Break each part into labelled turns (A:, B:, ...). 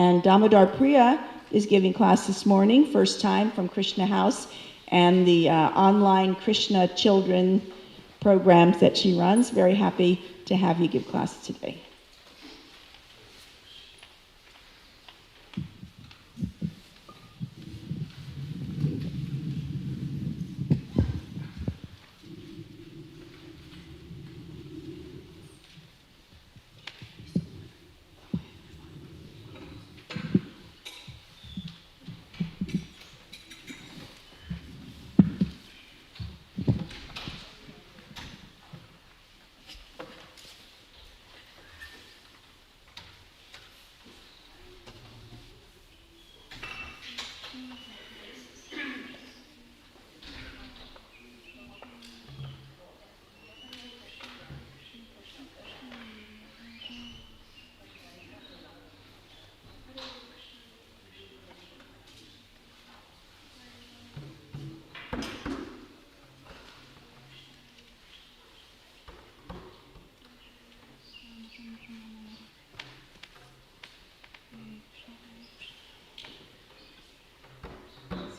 A: And Damodar Priya is giving class this morning, first time from Krishna House, and the online Krishna children programs that she runs. Very happy to have you give class today.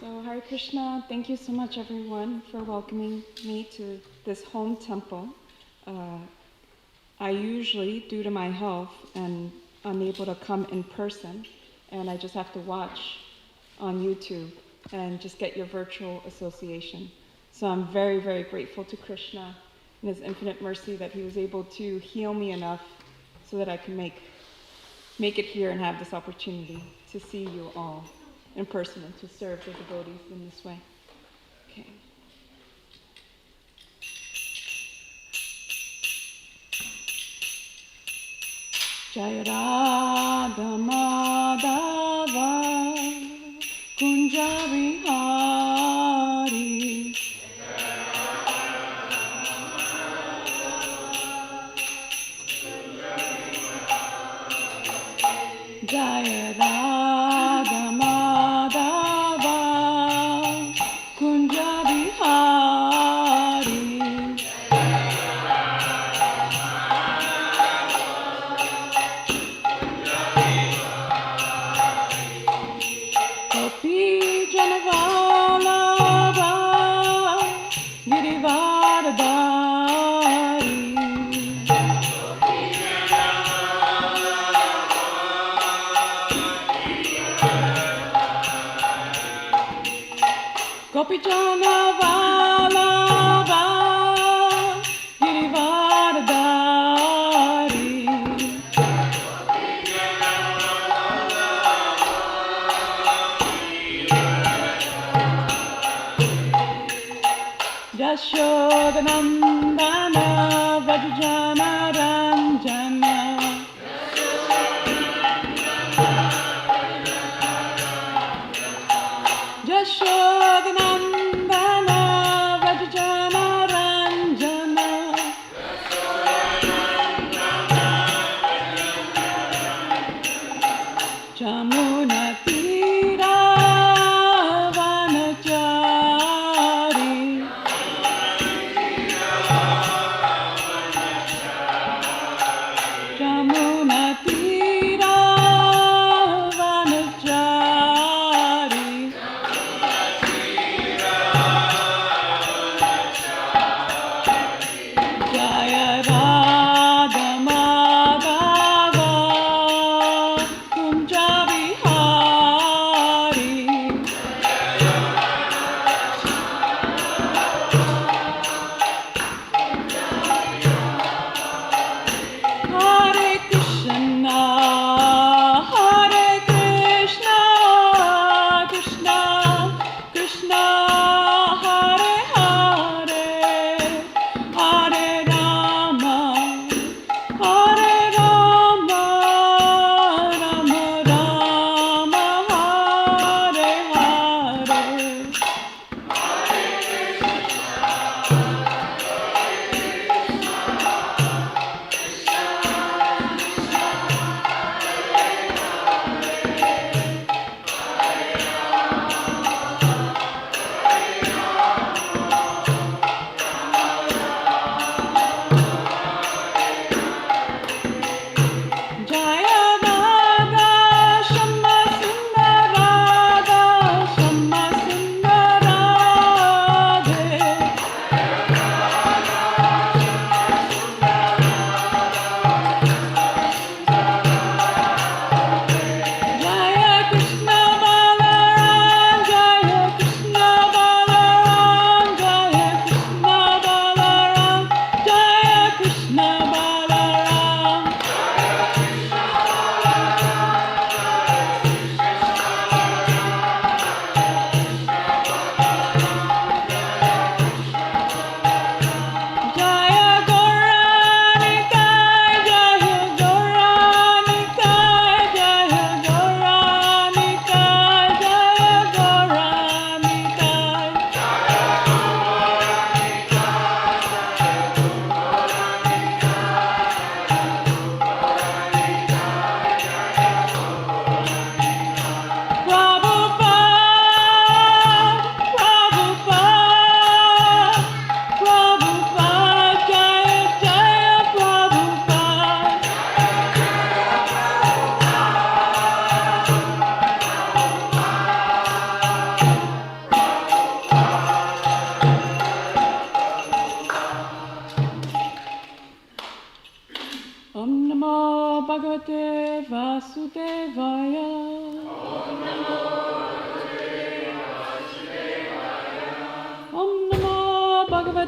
A: So Hare Krishna, thank you so much everyone for welcoming me to this home temple. I usually, due to my health, am unable to come in person, and I just have to watch on YouTube and just get your virtual association. So I'm very, very grateful to Krishna and his infinite mercy that he was able to heal me enough so that I can make it here and have this opportunity to see you all in person and to serve the devotees in this way. Okay. Jaya Radha Madhava Kunja Vihari Jaya Radha Madhava Kunja Vihari Gopi Janavalabha Girivardhari Gopi Janavalabha Girivardhari Yashodanandana Vrajajana Ranjana Yashodanandana Vrajajana Ranjana Jamuna Tira Vanachari Jamuna Tira Vanachari Jaya Radha Madhava Kunja Vihari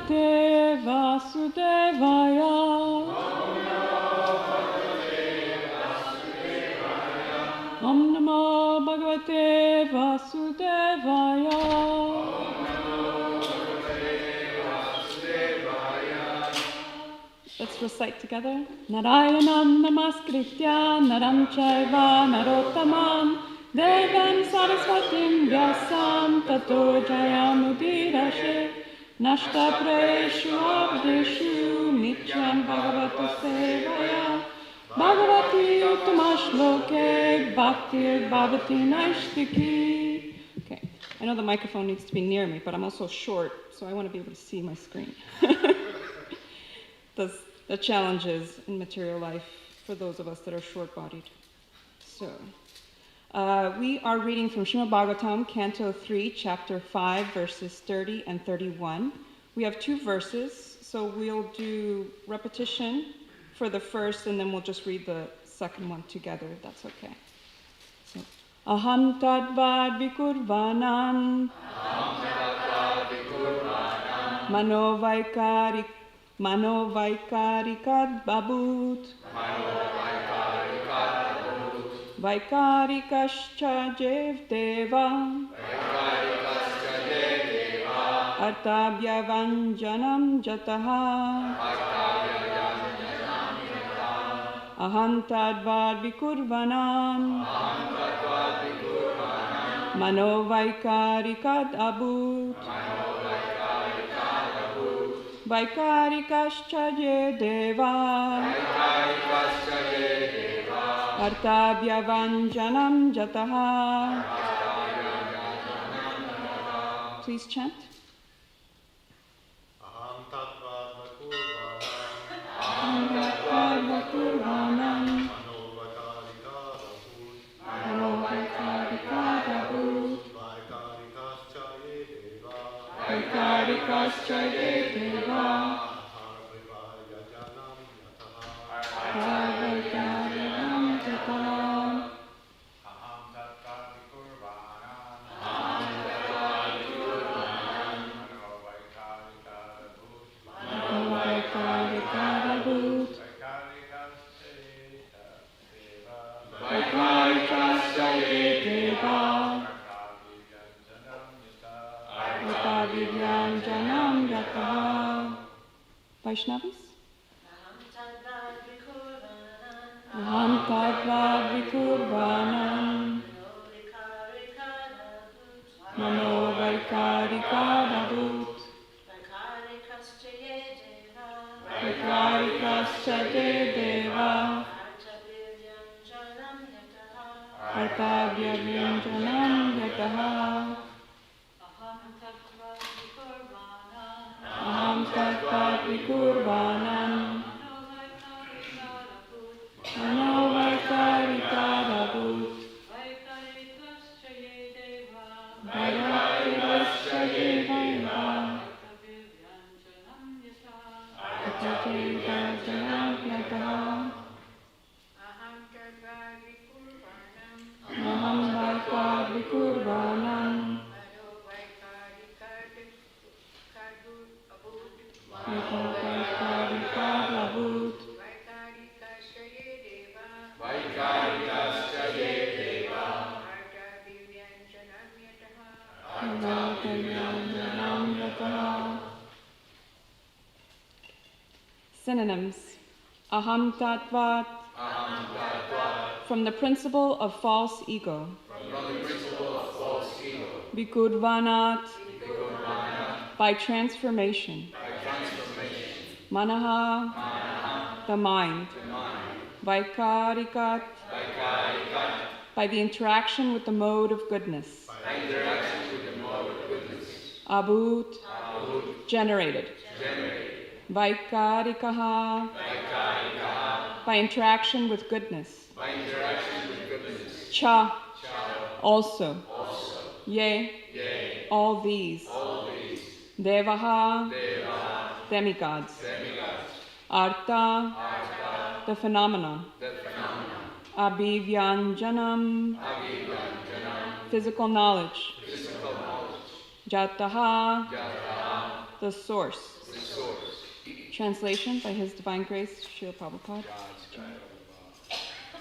A: Bhagavate Vasudevaya. Om Namo Bhagavate Vasudevaya. Let's recite together. Narayanam Namaskritya Naram Chaiva Narottamam Devam Saraswatim Vyasam Tato Jayamudirashe Nashta Preshu Abdeshu Nityam Bhagavata Sevaya Bhagavati Uttamashloke Bhaktir Bhavati Naishtiki. Okay, I know the microphone needs to be near me, but I'm also short, so I want to be able to see my screen. The challenges in material life for those of us that are short-bodied. So, we are reading from Srimad Bhagavatam, Canto 3, Chapter 5, verses 30 and 31. We have 2 verses, so we'll do repetition for the first, and then we'll just read the second one together, if that's okay. So, Aham tadvad vikurvanan Manovaikarikat babut Vaikarikascha jevdeva Artabhyavanjanam jataha Aham tadvad vikurvanan Manovaikarikat abut Vaikarikascha deva Artabhyavanjanam jataha. Please chant.
B: Aham tatvad vakurvanam Manovakarikadabhut Vaikarikascha deva Artabhyavanjanam jataha. Aham tatvad vikurvanam Manovakarikadabhut Vaikarikascha deva Artabhyavanjanam jataha. Vaishnavis? Aham tadvad vikurvanam Manovakarikadabhut Vaikarikascha deva Artabhyavanjanam jataha. Aham tadvad vikurvanam Manovakarikadabhut Vaikarikascha deva Artabhyavanjanam jataha. Aham tadvad vikurvanam Vaikarikadabhut Vaikarikascha deva Artabhyavanjanam jataha. Synonyms. Aham tadvat, from the principle of false ego. Vikurvanat, by transformation. Manaha, the mind. Vaikarikat, by the interaction with the mode of goodness. Abhut, generated. Vaikarikaha, by interaction with goodness. Cha, also. Ye, all these. Devaha, demigods. Artha, the phenomenon. Abhivyanjanam, physical knowledge. Jataha, the source.
A: Translation by His Divine Grace, Srila Prabhupada.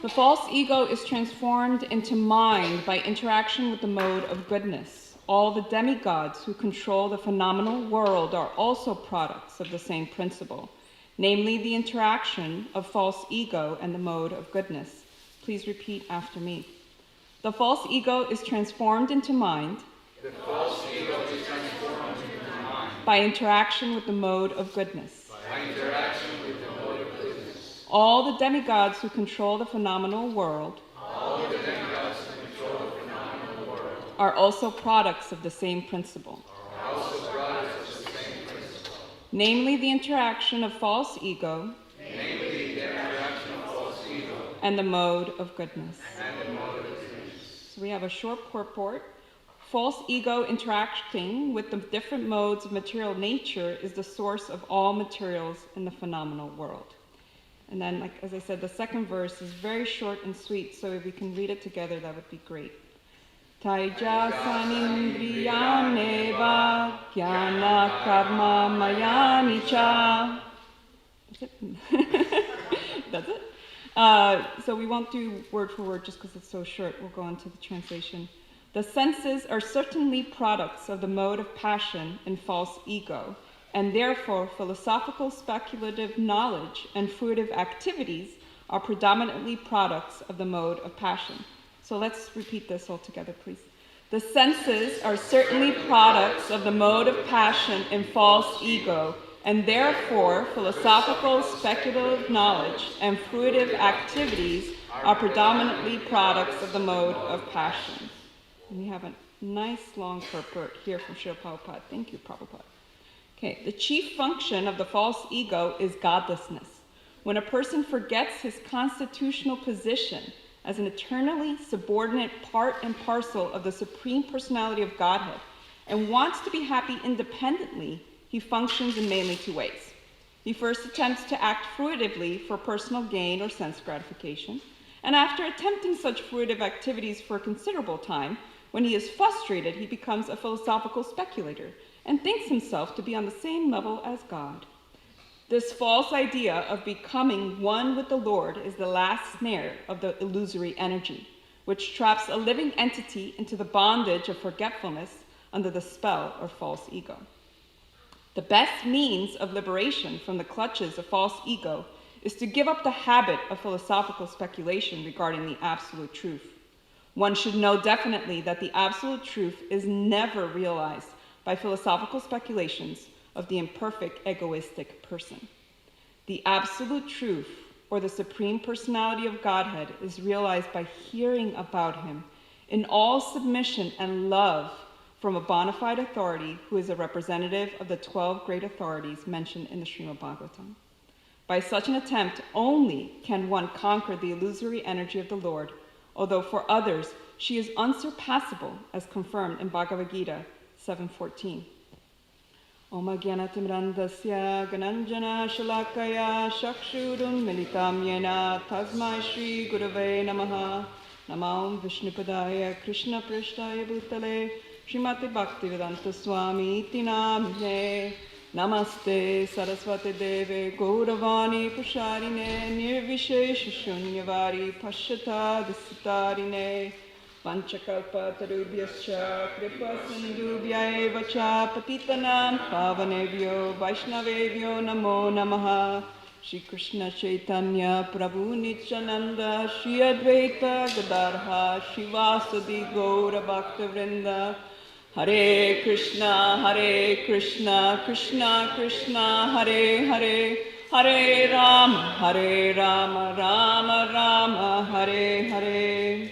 A: The false ego is transformed into mind by interaction with the mode of goodness. All the demigods who control the phenomenal world are also products of the same principle, namely the interaction of false ego and the mode of goodness. Please repeat after me. The false ego is transformed into mind. The false ego is transformed into mind by interaction with the mode of goodness. By interaction with the mode of goodness. All the demigods who control the phenomenal world are also products of the same principle. Namely the interaction of false ego and the mode of goodness. So we have a short purport. False ego interacting with the different modes of material nature is the source of all materials in the phenomenal world. And then, like as I said, the second verse is very short and sweet, so if we can read it together, that would be great. Taija sanindriyaneva jnana karma mayanicha. That's it. That's it. So we won't do word for word just because it's so short. We'll go on to the translation. The senses are certainly products of the mode of passion and false ego, and therefore philosophical speculative knowledge and fruitive activities are predominantly products of the mode of passion. So let's repeat this all together, please. The senses are certainly products of the mode of passion and false ego, and therefore philosophical speculative knowledge and fruitive activities are predominantly products of the mode of passion. And we have a nice long purport here from Srila Prabhupada. Thank you, Prabhupada. Okay, the chief function of the false ego is godlessness. When a person forgets his constitutional position as an eternally subordinate part and parcel of the Supreme Personality of Godhead and wants to be happy independently, he functions in mainly two ways. He first attempts to act fruitively for personal gain or sense gratification, and after attempting such fruitive activities for a considerable time, when he is frustrated, he becomes a philosophical speculator and thinks himself to be on the same level as God. This false idea of becoming one with the Lord is the last snare of the illusory energy, which traps a living entity into the bondage of forgetfulness under the spell of false ego. The best means of liberation from the clutches of false ego is to give up the habit of philosophical speculation regarding the absolute truth. One should know definitely that the absolute truth is never realized by philosophical speculations of the imperfect egoistic person. The absolute truth, or the Supreme Personality of Godhead, is realized by hearing about him in all submission and love from a bona fide authority who is a representative of the 12 great authorities mentioned in the Srimad Bhagavatam. By such an attempt only can one conquer the illusory energy of the Lord, although for others she is unsurpassable, as confirmed in Bhagavad Gita 7:14. Om Ajnanatimrandasya Gananjana Shalakaya Shakshurum Militam Yena Tasmai Shri Gurave Namaha Namam Vishnupadaya Krishna Prishtaya Bhutale Srimati Bhaktivedanta Swami Iti Namhe Namaste Saraswati Deve Gauravani Prasharine Nirvishesha Shunyavadi Pashyata Disitarine Panchakalpa Tarubhyascha Kripa Sindhubhya eva cha Patitanam Pavanebhyo Vaishnavebhyo Namo Namaha Shri Krishna Caitanya Prabhu Nityananda Shri Advaita Gadadhara Shivasadi Gaura Bhakta Vrinda Hare Krishna, Krishna Krishna, Hare Hare, Hare Rama, Rama Rama, Hare Hare.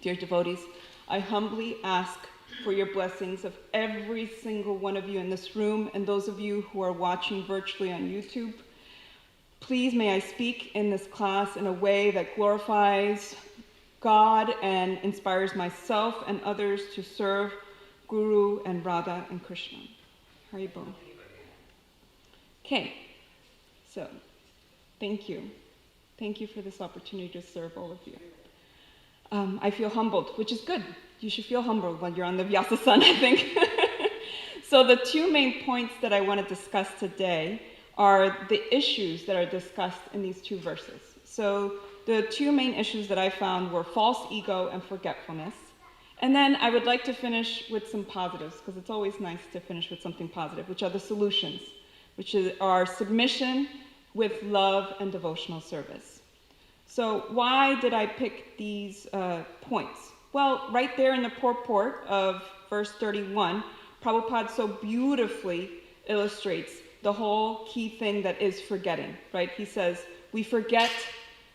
A: Dear devotees, I humbly ask for your blessings of every single one of you in this room and those of you who are watching virtually on YouTube. Please may I speak in this class in a way that glorifies God and inspires myself and others to serve Guru and Radha and Krishna. Haribol. Okay, so thank you. Thank you for this opportunity to serve all of you. I feel humbled, which is good. You should feel humbled when you're on the Vyasa-san, I think. So the two main points that I want to discuss today are the issues that are discussed in these two verses. So the two main issues that I found were false ego and forgetfulness. And then I would like to finish with some positives, because it's always nice to finish with something positive, which are the solutions, which are submission with love and devotional service. So why did I pick these points? Well, right there in the purport of verse 31, Prabhupada so beautifully illustrates the whole key thing that is forgetting, right? He says, we forget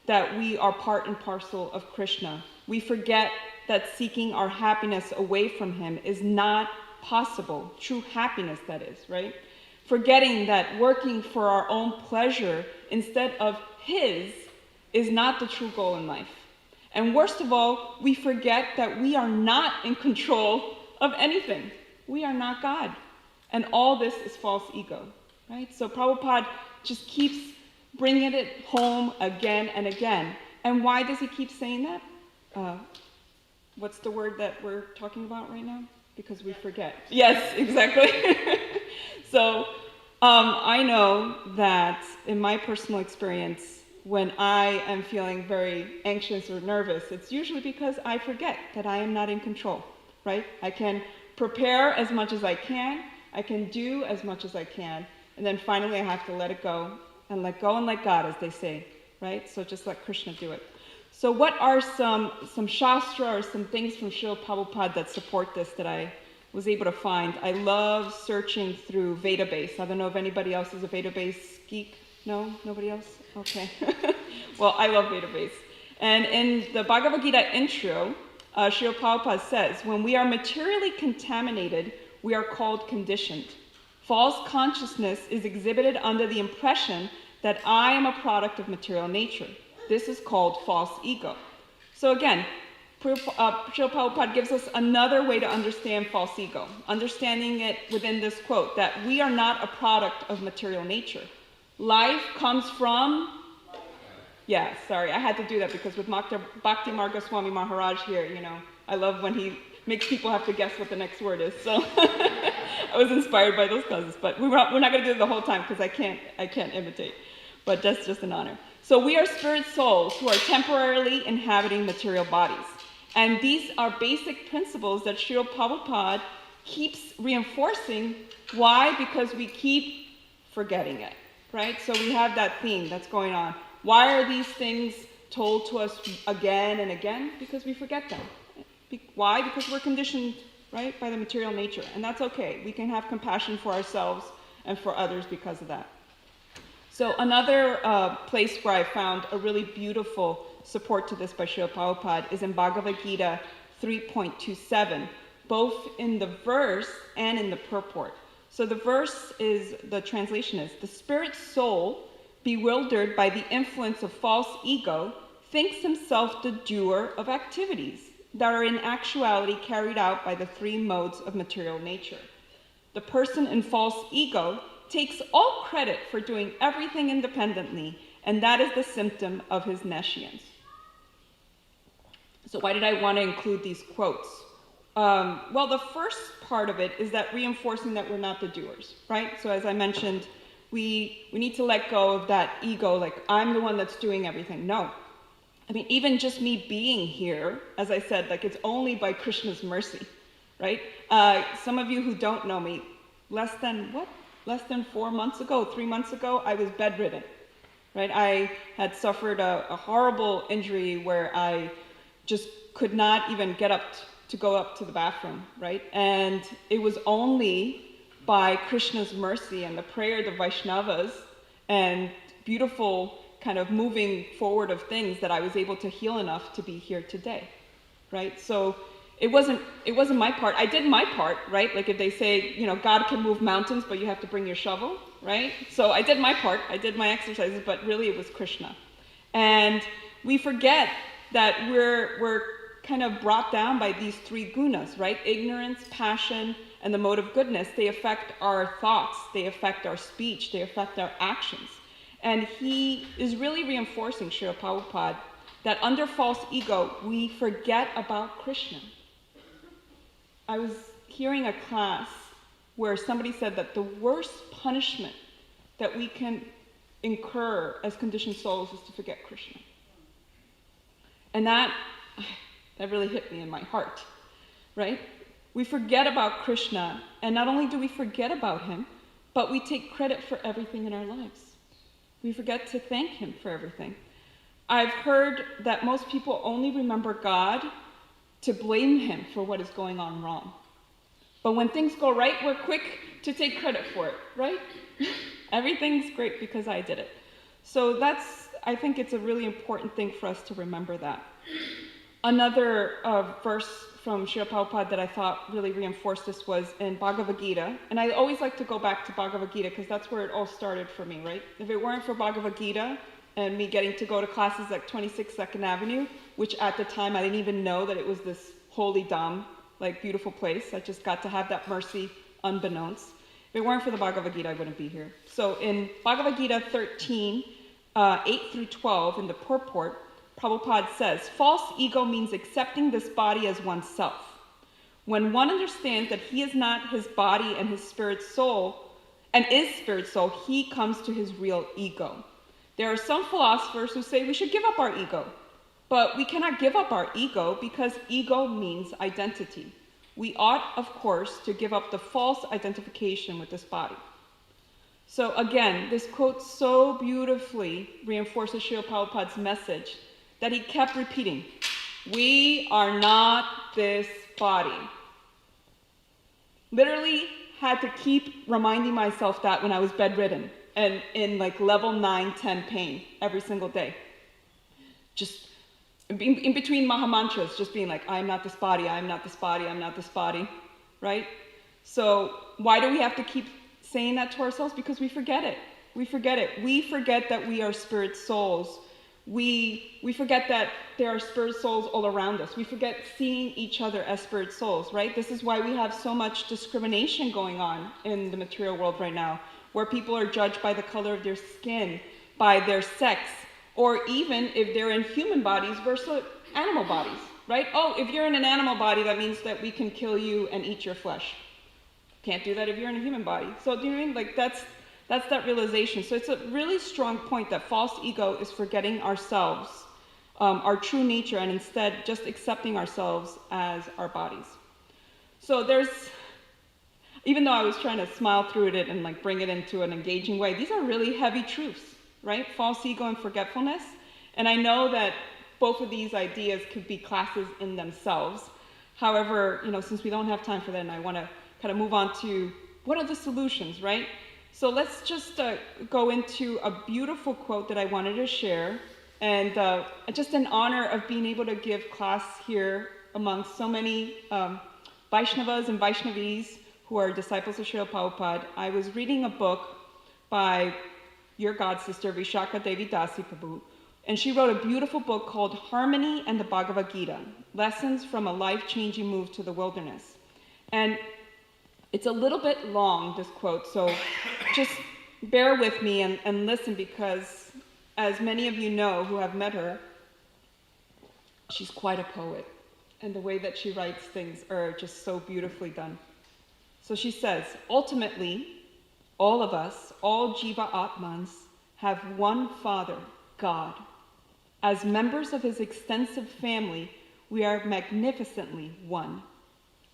A: that we are part and parcel of Krishna. We forget that seeking our happiness away from him is not possible. True happiness, that is, right? Forgetting that working for our own pleasure instead of his is not the true goal in life. And worst of all, we forget that we are not in control of anything. We are not God. And all this is false ego, right? So Prabhupada just keeps bringing it home again and again. And why does he keep saying that? What's the word that we're talking about right now? Because we forget. Yes, exactly. So I know that in my personal experience, when I am feeling very anxious or nervous, it's usually because I forget that I am not in control, right? I can prepare as much as I can do as much as I can, and then finally I have to let it go and let God, as they say, right? So just let Krishna do it. So what are some shastra or some things from Srila Prabhupada that support this that I was able to find? I love searching through Vedabase. I don't know if anybody else is a Vedabase geek. No? Nobody else? Okay. Well, I love Vedabase. And in the Bhagavad Gita intro, Srila Prabhupada says, when we are materially contaminated, we are called conditioned. False consciousness is exhibited under the impression that I am a product of material nature. This is called false ego. So again, Srila Prabhupada gives us another way to understand false ego, understanding it within this quote, that we are not a product of material nature. Life comes from, yeah, sorry, I had to do that because with Bhakti Marga Swami Maharaj here, I love when he makes people have to guess what the next word is. So I was inspired by those classes, but we're not going to do it the whole time because I can't imitate. But that's just an honor. So we are spirit souls who are temporarily inhabiting material bodies. And these are basic principles that Srila Prabhupada keeps reinforcing. Why? Because we keep forgetting it, right? So we have that theme that's going on. Why are these things told to us again and again? Because we forget them. Why? Because we're conditioned, right, by the material nature. And that's okay. We can have compassion for ourselves and for others because of that. So another place where I found a really beautiful support to this by Srila Prabhupada is in Bhagavad Gita 3.27, both in the verse and in the purport. So the verse is, the translation is, the spirit soul, bewildered by the influence of false ego, thinks himself the doer of activities that are in actuality carried out by the three modes of material nature. The person in false ego takes all credit for doing everything independently, and that is the symptom of his nescience. So why did I want to include these quotes? Well, the first part of it is that reinforcing that we're not the doers, right? So as I mentioned, we need to let go of that ego, like I'm the one that's doing everything. No. I mean, even just me being here, as I said, like it's only by Krishna's mercy, right? Some of you who don't know me, less than 3 months ago, I was bedridden, right? I had suffered a horrible injury where I just could not even get up to go up to the bathroom, right? And it was only by Krishna's mercy and the prayer of the Vaishnavas and beautiful kind of moving forward of things that I was able to heal enough to be here today, right? So it wasn't my part. I did my part, right? Like if they say, God can move mountains, but you have to bring your shovel, right? So I did my part. I did my exercises, but really it was Krishna. And we forget that we're kind of brought down by these three gunas, right? Ignorance, passion, and the mode of goodness. They affect our thoughts. They affect our speech. They affect our actions. And he is really reinforcing, Srila Prabhupada, that under false ego, we forget about Krishna. I was hearing a class where somebody said that the worst punishment that we can incur as conditioned souls is to forget Krishna. And that really hit me in my heart, right? We forget about Krishna, and not only do we forget about him, but we take credit for everything in our lives. We forget to thank him for everything. I've heard that most people only remember God to blame him for what is going on wrong. But when things go right, we're quick to take credit for it, right? Everything's great because I did it. So I think it's a really important thing for us to remember that. Another verse from Srila Prabhupada that I thought really reinforced this was in Bhagavad Gita. And I always like to go back to Bhagavad Gita because that's where it all started for me, right? If it weren't for Bhagavad Gita and me getting to go to classes at 26 2nd Avenue, which at the time I didn't even know that it was this holy dham, like beautiful place. I just got to have that mercy unbeknownst. If it weren't for the Bhagavad Gita, I wouldn't be here. So in Bhagavad Gita 13, 8 through 12, in the purport, Prabhupada says, false ego means accepting this body as oneself. When one understands that he is not his body and his spirit soul, and is spirit soul, he comes to his real ego. There are some philosophers who say we should give up our ego, but we cannot give up our ego because ego means identity. We ought, of course, to give up the false identification with this body. So again, this quote so beautifully reinforces Srila Prabhupada's message that he kept repeating. We are not this body. Literally had to keep reminding myself that when I was bedridden and in like level 9, 10 pain every single day. Just in between Maha Mantras, just being like, I'm not this body, I'm not this body, I'm not this body, right? So why do we have to keep saying that to ourselves? Because we forget it. We forget it. We forget that we are spirit souls. We forget that there are spirit souls all around us. We forget seeing each other as spirit souls, right? This is why we have so much discrimination going on in the material world right now, where people are judged by the color of their skin, by their sex, or even if they're in human bodies versus animal bodies, right? Oh, if you're in an animal body, that means that we can kill you and eat your flesh. Can't do that if you're in a human body. So do you know what I mean? Like that's that realization. So it's a really strong point that false ego is forgetting ourselves, our true nature, and instead just accepting ourselves as our bodies. So even though I was trying to smile through it and like bring it into an engaging way, these are really heavy truths, right? False ego and forgetfulness. And I know that both of these ideas could be classes in themselves. However, since we don't have time for that, and I want to kind of move on to what are the solutions, right? So let's just go into a beautiful quote that I wanted to share, and just in honor of being able to give class here amongst so many Vaishnavas and Vaishnavis who are disciples of Srila Prabhupada. I was reading a book by your god sister, Vishaka Devi Dasi Prabhu, and she wrote a beautiful book called Harmony and the Bhagavad Gita, Lessons from a Life-Changing Move to the Wilderness. And it's a little bit long, this quote, so just bear with me and listen, because as many of you know who have met her, she's quite a poet, and the way that she writes things are just so beautifully done. So she says, ultimately, all of us, all Jiva Atmans, have one Father, God. As members of his extensive family, we are magnificently one.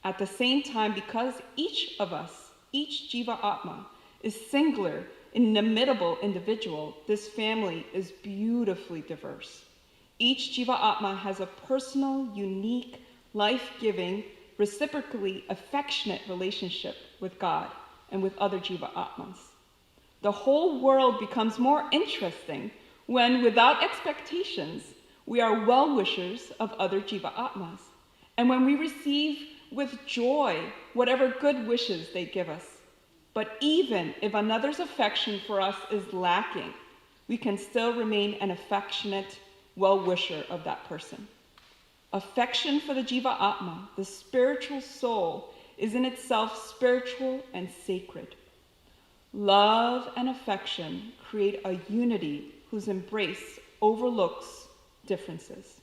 A: At the same time, because each of us, each Jiva Atma, is singular, inimitable individual, this family is beautifully diverse. Each Jiva Atma has a personal, unique, life-giving, reciprocally affectionate relationship with God and with other Jiva Atmas. The whole world becomes more interesting when, without expectations, we are well-wishers of other Jiva Atmas, and when we receive with joy whatever good wishes they give us. But even if another's affection for us is lacking, we can still remain an affectionate well-wisher of that person. Affection for the Jiva Atma, the spiritual soul, is in itself spiritual and sacred. Love and affection create a unity whose embrace overlooks differences.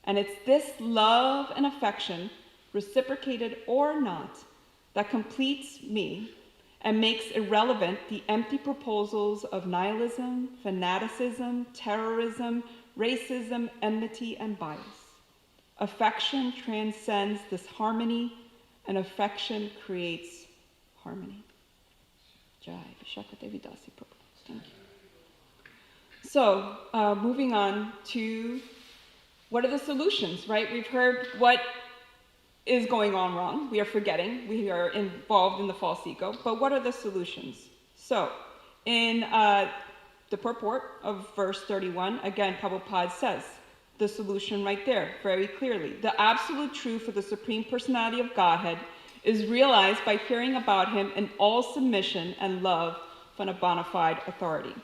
A: And it's this love and affection, reciprocated or not, that completes me and makes irrelevant the empty proposals of nihilism, fanaticism, terrorism, racism, enmity, and bias. Affection transcends this harmony, and affection creates harmony. Jai Vishakate Vidasi Prabhu. Thank you. So, moving on to what are the solutions, right? We've heard what is going on wrong. We are forgetting. We are involved in the false ego. But what are the solutions? So, in the purport of verse 31, again, Prabhupada says the solution right there very clearly. The absolute truth of the Supreme Personality of Godhead is realized by hearing about him in all submission and love from a bona fide authority.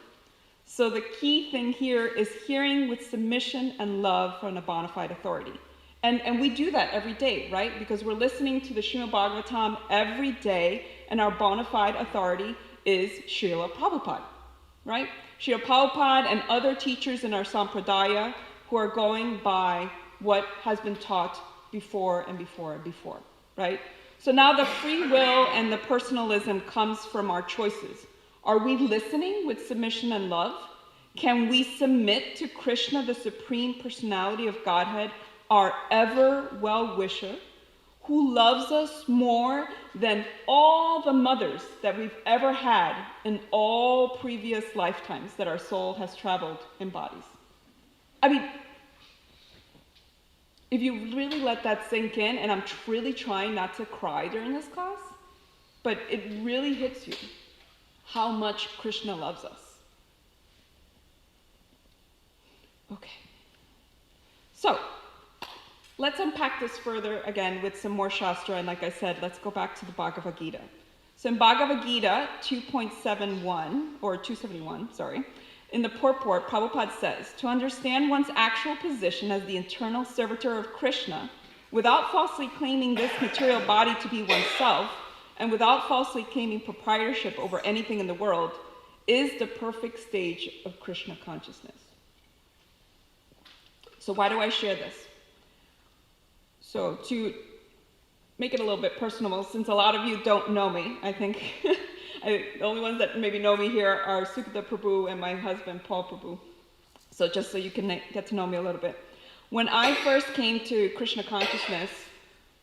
A: So the key thing here is hearing with submission and love from a bona fide authority. And we do that every day, right? Because we're listening to the Srimad Bhagavatam every day, and our bona fide authority is Srila Prabhupada, right? Srila Prabhupada and other teachers in our Sampradaya who are going by what has been taught before and before and before, right? So now the free will and the personalism comes from our choices. Are we listening with submission and love? Can we submit to Krishna, the Supreme Personality of Godhead, our ever well-wisher, who loves us more than all the mothers that we've ever had in all previous lifetimes that our soul has traveled in bodies? I mean, if you really let that sink in, and I'm really trying not to cry during this class, but it really hits you how much Krishna loves us. Okay. So, let's unpack this further again with some more Shastra, and like I said, let's go back to the Bhagavad Gita. So in Bhagavad Gita 2.71, or 271, sorry, in the purport, Prabhupada says, to understand one's actual position as the eternal servitor of Krishna, without falsely claiming this material body to be oneself, and without falsely claiming proprietorship over anything in the world, is the perfect stage of Krishna consciousness. So why do I share this? So to make it a little bit personal, since a lot of you don't know me, I think the only ones that maybe know me here are Sukata Prabhu and my husband, Paul Prabhu. So just so you can get to know me a little bit. When I first came to Krishna consciousness,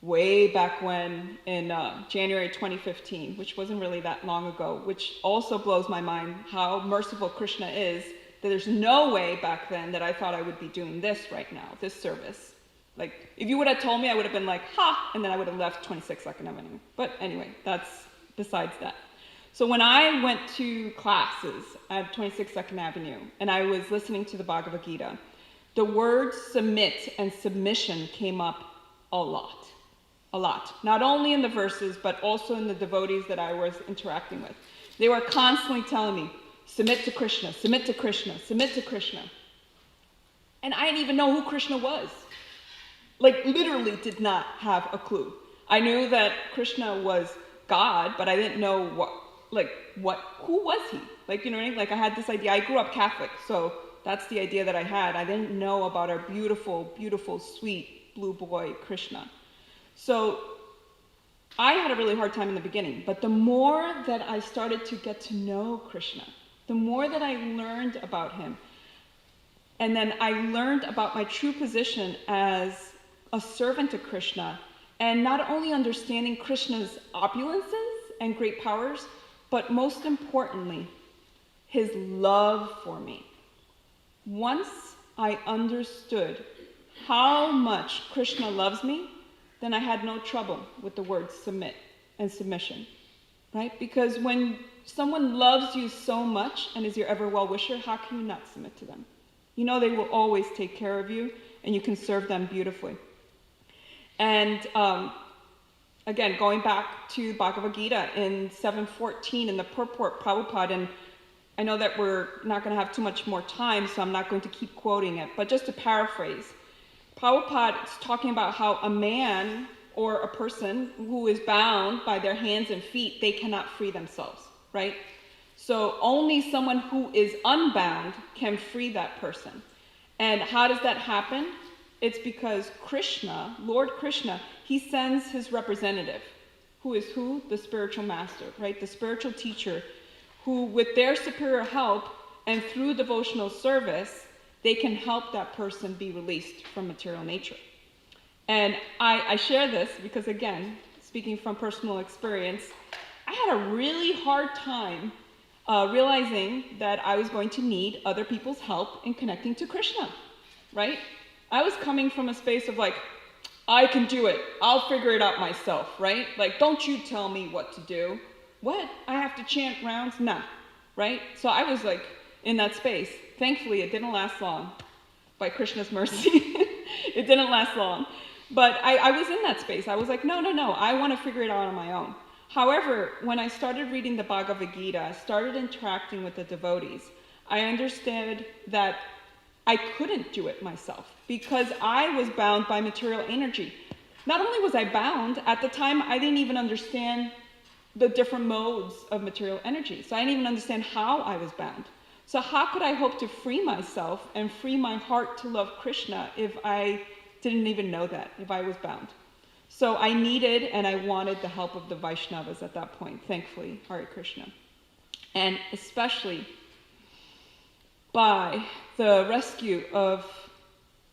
A: way back when in January 2015, which wasn't really that long ago, which also blows my mind how merciful Krishna is, that there's no way back then that I thought I would be doing this right now, this service. Like, if you would have told me, I would have been like, ha, and then I would have left 26 Second Avenue. But anyway, that's besides that. So when I went to classes at 26 Second Avenue, and I was listening to the Bhagavad Gita, the words submit and submission came up a lot. A lot. Not only in the verses, but also in the devotees that I was interacting with. They were constantly telling me, submit to Krishna, submit to Krishna, submit to Krishna. And I didn't even know who Krishna was. Like, literally did not have a clue. I knew that Krishna was God, but I didn't know who was he? Like, you know what I mean? Like, I had this idea. I grew up Catholic, so that's the idea that I had. I didn't know about our beautiful, beautiful, sweet blue boy, Krishna. So I had a really hard time in the beginning, but the more that I started to get to know Krishna, the more that I learned about him, and then I learned about my true position as a servant to Krishna, and not only understanding Krishna's opulences and great powers, but most importantly, his love for me. Once I understood how much Krishna loves me, then I had no trouble with the words submit and submission, right? Because when someone loves you so much and is your ever well-wisher, how can you not submit to them? You know they will always take care of you, and you can serve them beautifully. And again, going back to Bhagavad Gita in 7.14 in the purport, Prabhupada, and I know that we're not going to have too much more time, so I'm not going to keep quoting it, but just to paraphrase, Prabhupada is talking about how a man or a person who is bound by their hands and feet, they cannot free themselves, right? So only someone who is unbound can free that person. And how does that happen? It's because Krishna, Lord Krishna, he sends his representative who is who? The spiritual master, right? The spiritual teacher who, with their superior help and through devotional service, they can help that person be released from material nature. And I share this because, again, speaking from personal experience, I had a really hard time realizing that I was going to need other people's help in connecting to Krishna, right? I was coming from a space of like, I can do it. I'll figure it out myself, right? Like, don't you tell me what to do. What? I have to chant rounds? Nah, right? So I was like in that space. Thankfully, it didn't last long. By Krishna's mercy, it didn't last long. But I was in that space. I was like, no, I want to figure it out on my own. However, when I started reading the Bhagavad Gita, started interacting with the devotees, I understood that I couldn't do it myself because I was bound by material energy. Not only was I bound, at the time I didn't even understand the different modes of material energy. So I didn't even understand how I was bound. So how could I hope to free myself and free my heart to love Krishna if I didn't even know that, if I was bound? So I needed and I wanted the help of the Vaishnavas at that point, thankfully, Hare Krishna. And especially by the rescue of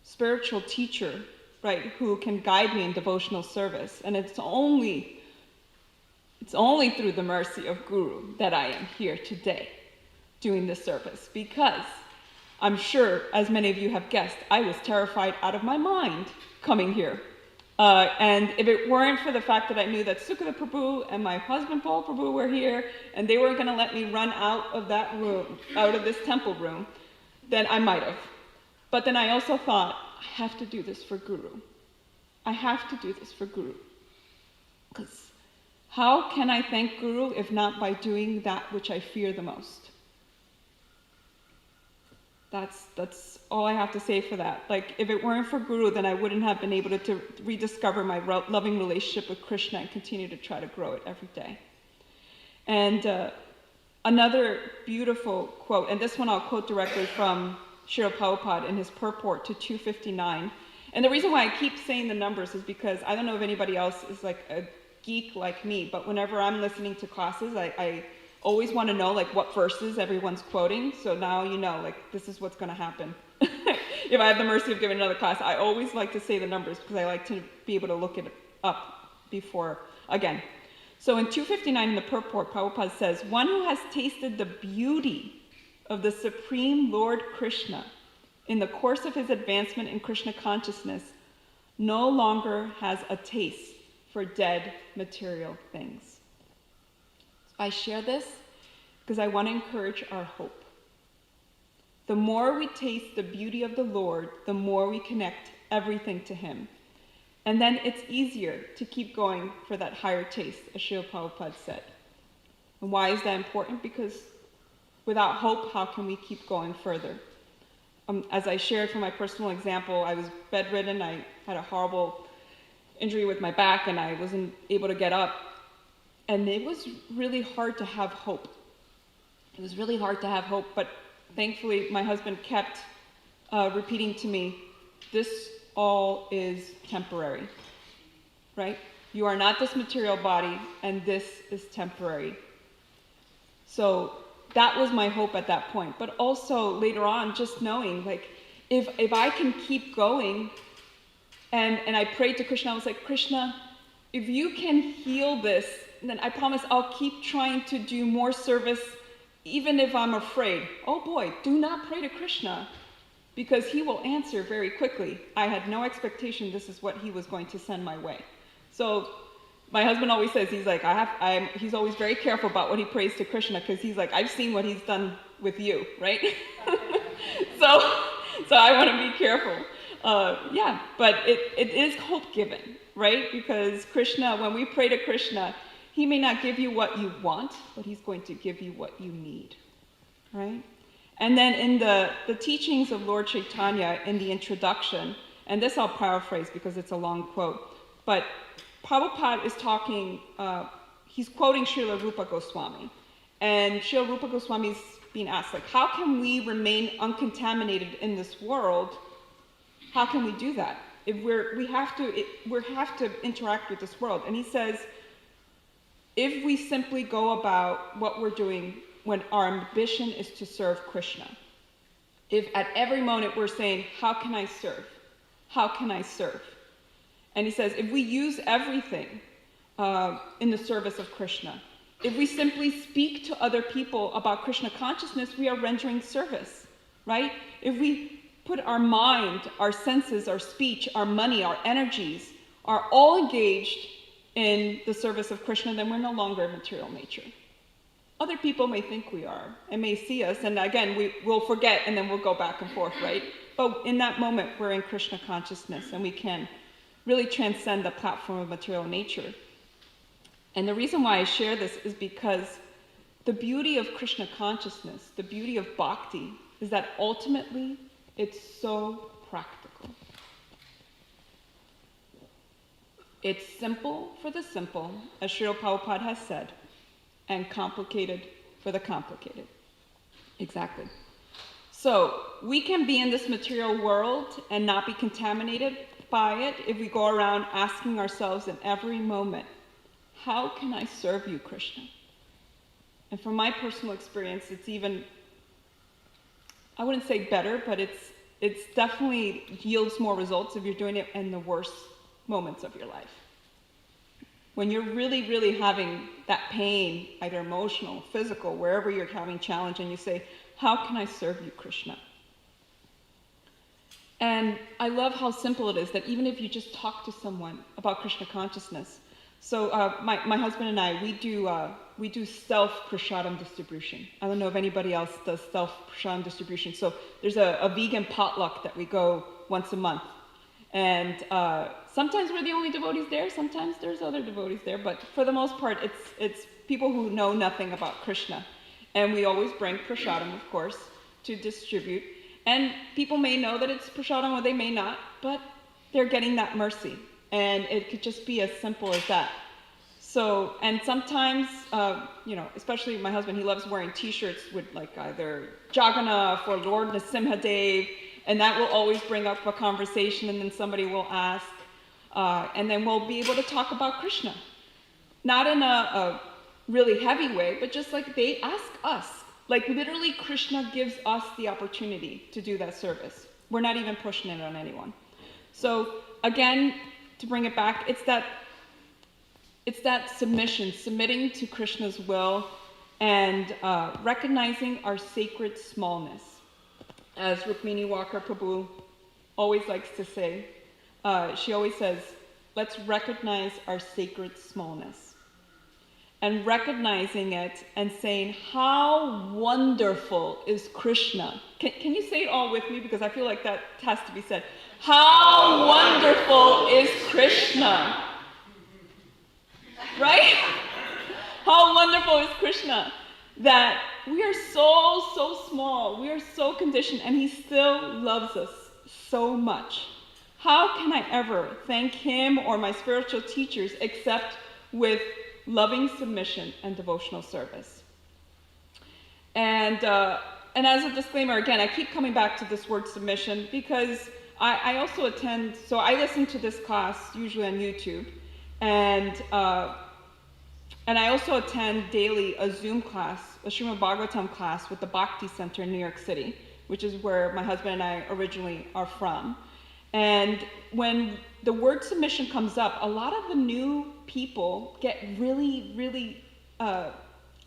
A: spiritual teacher, right, who can guide me in devotional service. And it's only through the mercy of Guru that I am here today doing this service, because I'm sure, as many of you have guessed, I was terrified out of my mind coming here. And if it weren't for the fact that I knew that Sukada Prabhu and my husband Paul Prabhu were here, and they weren't going to let me run out of that room, out of this temple room, then I might have. But then I also thought, I have to do this for Guru. I have to do this for Guru. Because how can I thank Guru if not by doing that which I fear the most? That's all I have to say for that. Like, if it weren't for Guru, then I wouldn't have been able to rediscover my loving relationship with Krishna and continue to try to grow it every day. And another beautiful quote, and this one I'll quote directly from Srila Prabhupada in his purport to 259. And the reason why I keep saying the numbers is because I don't know if anybody else is like a geek like me, but whenever I'm listening to classes, I always want to know like what verses everyone's quoting. So now you know, like, this is what's going to happen. If I have the mercy of giving another class, I always like to say the numbers because I like to be able to look it up before, again. So in 259 in the purport, Prabhupada says, one who has tasted the beauty of the Supreme Lord Krishna in the course of his advancement in Krishna consciousness no longer has a taste for dead material things. I share this because I want to encourage our hope. The more we taste the beauty of the Lord, the more we connect everything to him. And then it's easier to keep going for that higher taste, as Srila Prabhupada said. And why is that important? Because without hope, how can we keep going further? As I shared from my personal example, I was bedridden. I had a horrible injury with my back, and I wasn't able to get up. And it was really hard to have hope. It was really hard to have hope, but thankfully my husband kept repeating to me, this all is temporary, right? You are not this material body, and this is temporary. So that was my hope at that point. But also later on, just knowing, like, if I can keep going, and I prayed to Krishna, I was like, Krishna, if you can heal this, then I promise I'll keep trying to do more service, even if I'm afraid. Oh boy, do not pray to Krishna, because he will answer very quickly. I had no expectation this is what he was going to send my way. So my husband always says, he's like, he's always very careful about what he prays to Krishna, because he's like, I've seen what he's done with you, right? so I want to be careful. Yeah, but it is hope given, right? Because Krishna, when we pray to Krishna, he may not give you what you want, but he's going to give you what you need, right? And then in the teachings of Lord Caitanya in the introduction, and this I'll paraphrase because it's a long quote, but Prabhupada is talking, he's quoting Srila Rupa Goswami. And Srila Rupa Goswami is being asked, like, how can we remain uncontaminated in this world? How can we do that? If we have to interact with this world. And he says, if we simply go about what we're doing when our ambition is to serve Krishna. If at every moment we're saying, how can I serve? How can I serve? And he says, if we use everything in the service of Krishna, if we simply speak to other people about Krishna consciousness, we are rendering service, right? If we put our mind, our senses, our speech, our money, our energies, are all engaged in the service of Krishna, then we're no longer a material nature. Other people may think we are and may see us, and again, we'll forget and then we'll go back and forth, right? But in that moment, we're in Krishna consciousness and we can really transcend the platform of material nature. And the reason why I share this is because the beauty of Krishna consciousness, the beauty of bhakti, is that ultimately it's so practical. It's simple for the simple, as Srila Prabhupada has said, and complicated for the complicated. Exactly. So we can be in this material world and not be contaminated by it if we go around asking ourselves in every moment, how can I serve you, Krishna? And from my personal experience, it's even, I wouldn't say better, but it's definitely yields more results if you're doing it in the worst moments of your life. When you're really, really having that pain, either emotional, physical, wherever you're having challenge, and you say, how can I serve you, Krishna? And I love how simple it is that even if you just talk to someone about Krishna consciousness. So my husband and I, we do self-prasadam distribution. I don't know if anybody else does self-prasadam distribution. So there's a vegan potluck that we go once a month. And sometimes we're the only devotees there, sometimes there's other devotees there, but for the most part, it's people who know nothing about Krishna. And we always bring prasadam, of course, to distribute. And people may know that it's prasadam or they may not, but they're getting that mercy. And it could just be as simple as that. So, and sometimes, especially my husband, he loves wearing t-shirts with like either Jagannath or Lord Nrsimhadev, and that will always bring up a conversation, and then somebody will ask, and then we'll be able to talk about Krishna. Not in a really heavy way, but just like they ask us. Like literally Krishna gives us the opportunity to do that service. We're not even pushing it on anyone. So again, to bring it back, it's that submission, submitting to Krishna's will, and recognizing our sacred smallness. As Rukmini Walker Prabhu always likes to say, she always says, let's recognize our sacred smallness. And recognizing it and saying, how wonderful is Krishna. Can you say it all with me? Because I feel like that has to be said. How wonderful is Krishna. Right? How wonderful is Krishna. That we are so small. We are so conditioned, and he still loves us so much. How can I ever thank him or my spiritual teachers except with loving submission and devotional service? And as a disclaimer, again, I keep coming back to this word submission because I also attend, so I listen to this class usually on YouTube, and I also attend daily a Zoom class, a Srimad Bhagavatam class with the Bhakti Center in New York City, which is where my husband and I originally are from. And when the word submission comes up, a lot of the new people get really, really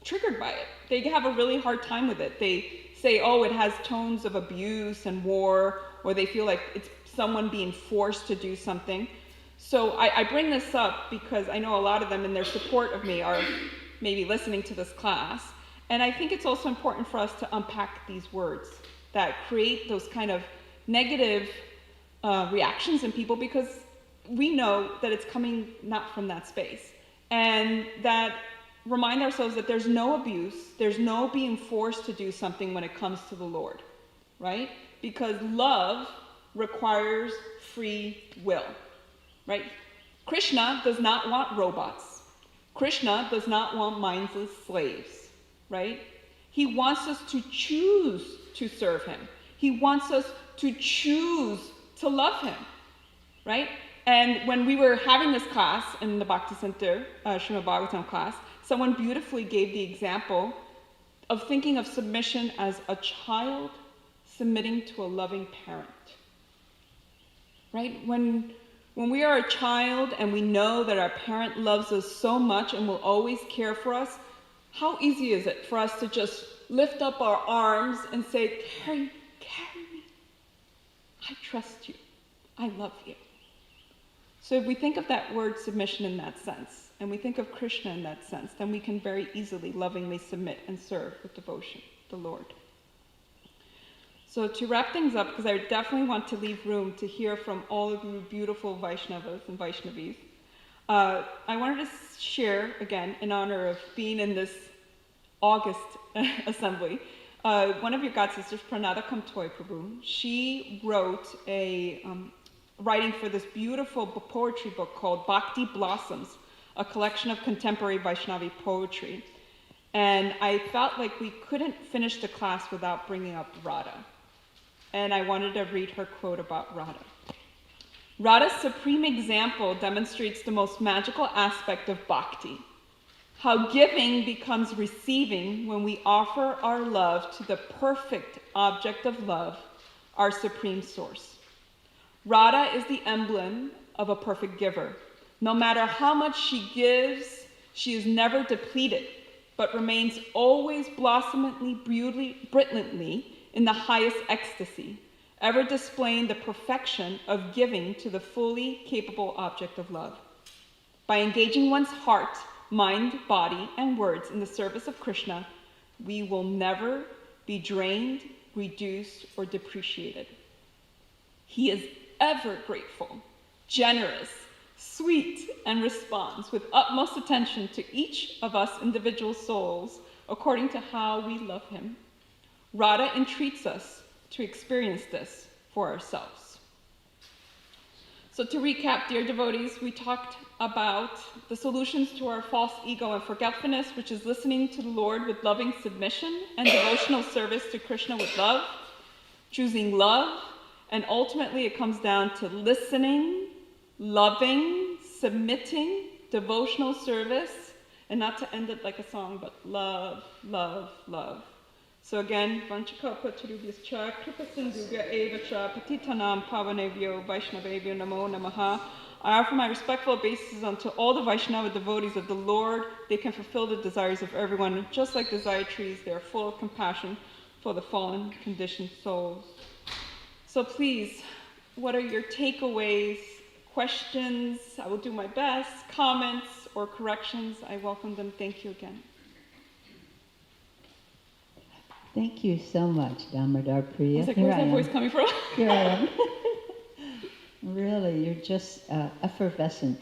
A: triggered by it. They have a really hard time with it. They say, oh, it has tones of abuse and war, or they feel like it's someone being forced to do something. So I bring this up because I know a lot of them in their support of me are maybe listening to this class. And I think it's also important for us to unpack these words that create those kind of negative reactions in people, because we know that it's coming not from that space. And that remind ourselves that there's no abuse, there's no being forced to do something when it comes to the Lord, right? Because love requires free will, right? Krishna does not want robots. Krishna does not want mindless slaves, right? He wants us to choose to serve him. He wants us to choose to love him, right? And when we were having this class in the Bhakti Center, Srimad Bhagavatam class, someone beautifully gave the example of thinking of submission as a child submitting to a loving parent. Right? When we are a child and we know that our parent loves us so much and will always care for us, how easy is it for us to just lift up our arms and say, carry me. I trust you. I love you. So if we think of that word submission in that sense, and we think of Krishna in that sense, then we can very easily, lovingly submit and serve with devotion the Lord. So to wrap things up, because I definitely want to leave room to hear from all of you beautiful Vaishnavas and Vaishnavis, I wanted to share, again, in honor of being in this August assembly, one of your god sisters, Pranada Kamtoy Prabhu, she wrote a writing for this beautiful poetry book called Bhakti Blossoms, a collection of contemporary Vaishnavi poetry. And I felt like we couldn't finish the class without bringing up Radha. And I wanted to read her quote about Radha. Radha's supreme example demonstrates the most magical aspect of bhakti, how giving becomes receiving when we offer our love to the perfect object of love, our supreme source. Radha is the emblem of a perfect giver. No matter how much she gives, she is never depleted, but remains always blossomingly, brilliantly in the highest ecstasy, ever displaying the perfection of giving to the fully capable object of love. By engaging one's heart, mind, body, and words in the service of Krishna, we will never be drained, reduced, or depreciated. He is ever grateful, generous, sweet, and responds with utmost attention to each of us individual souls according to how we love him. Radha entreats us to experience this for ourselves. So to recap, dear devotees, we talked about the solutions to our false ego and forgetfulness, which is listening to the Lord with loving submission and devotional service to Krishna with love, choosing love, and ultimately it comes down to listening, loving, submitting, devotional service, and not to end it like a song, but love, love, love. So again, Vanchakalpatarubhyascha Kripasindhubhya Evacha Patitanam Pavanebhyo Vaishnavebhyo Namo Namaha. I offer my respectful obeisances unto all the Vaishnava devotees of the Lord. They can fulfill the desires of everyone. Just like desire trees, they are full of compassion for the fallen, conditioned souls. So please, what are your takeaways, questions? I will do my best. Comments or corrections, I welcome them. Thank you again.
C: Thank you so much, Damodar Priya.
A: I was like, where's that voice coming from?
C: Here I am. Really, you're just effervescent.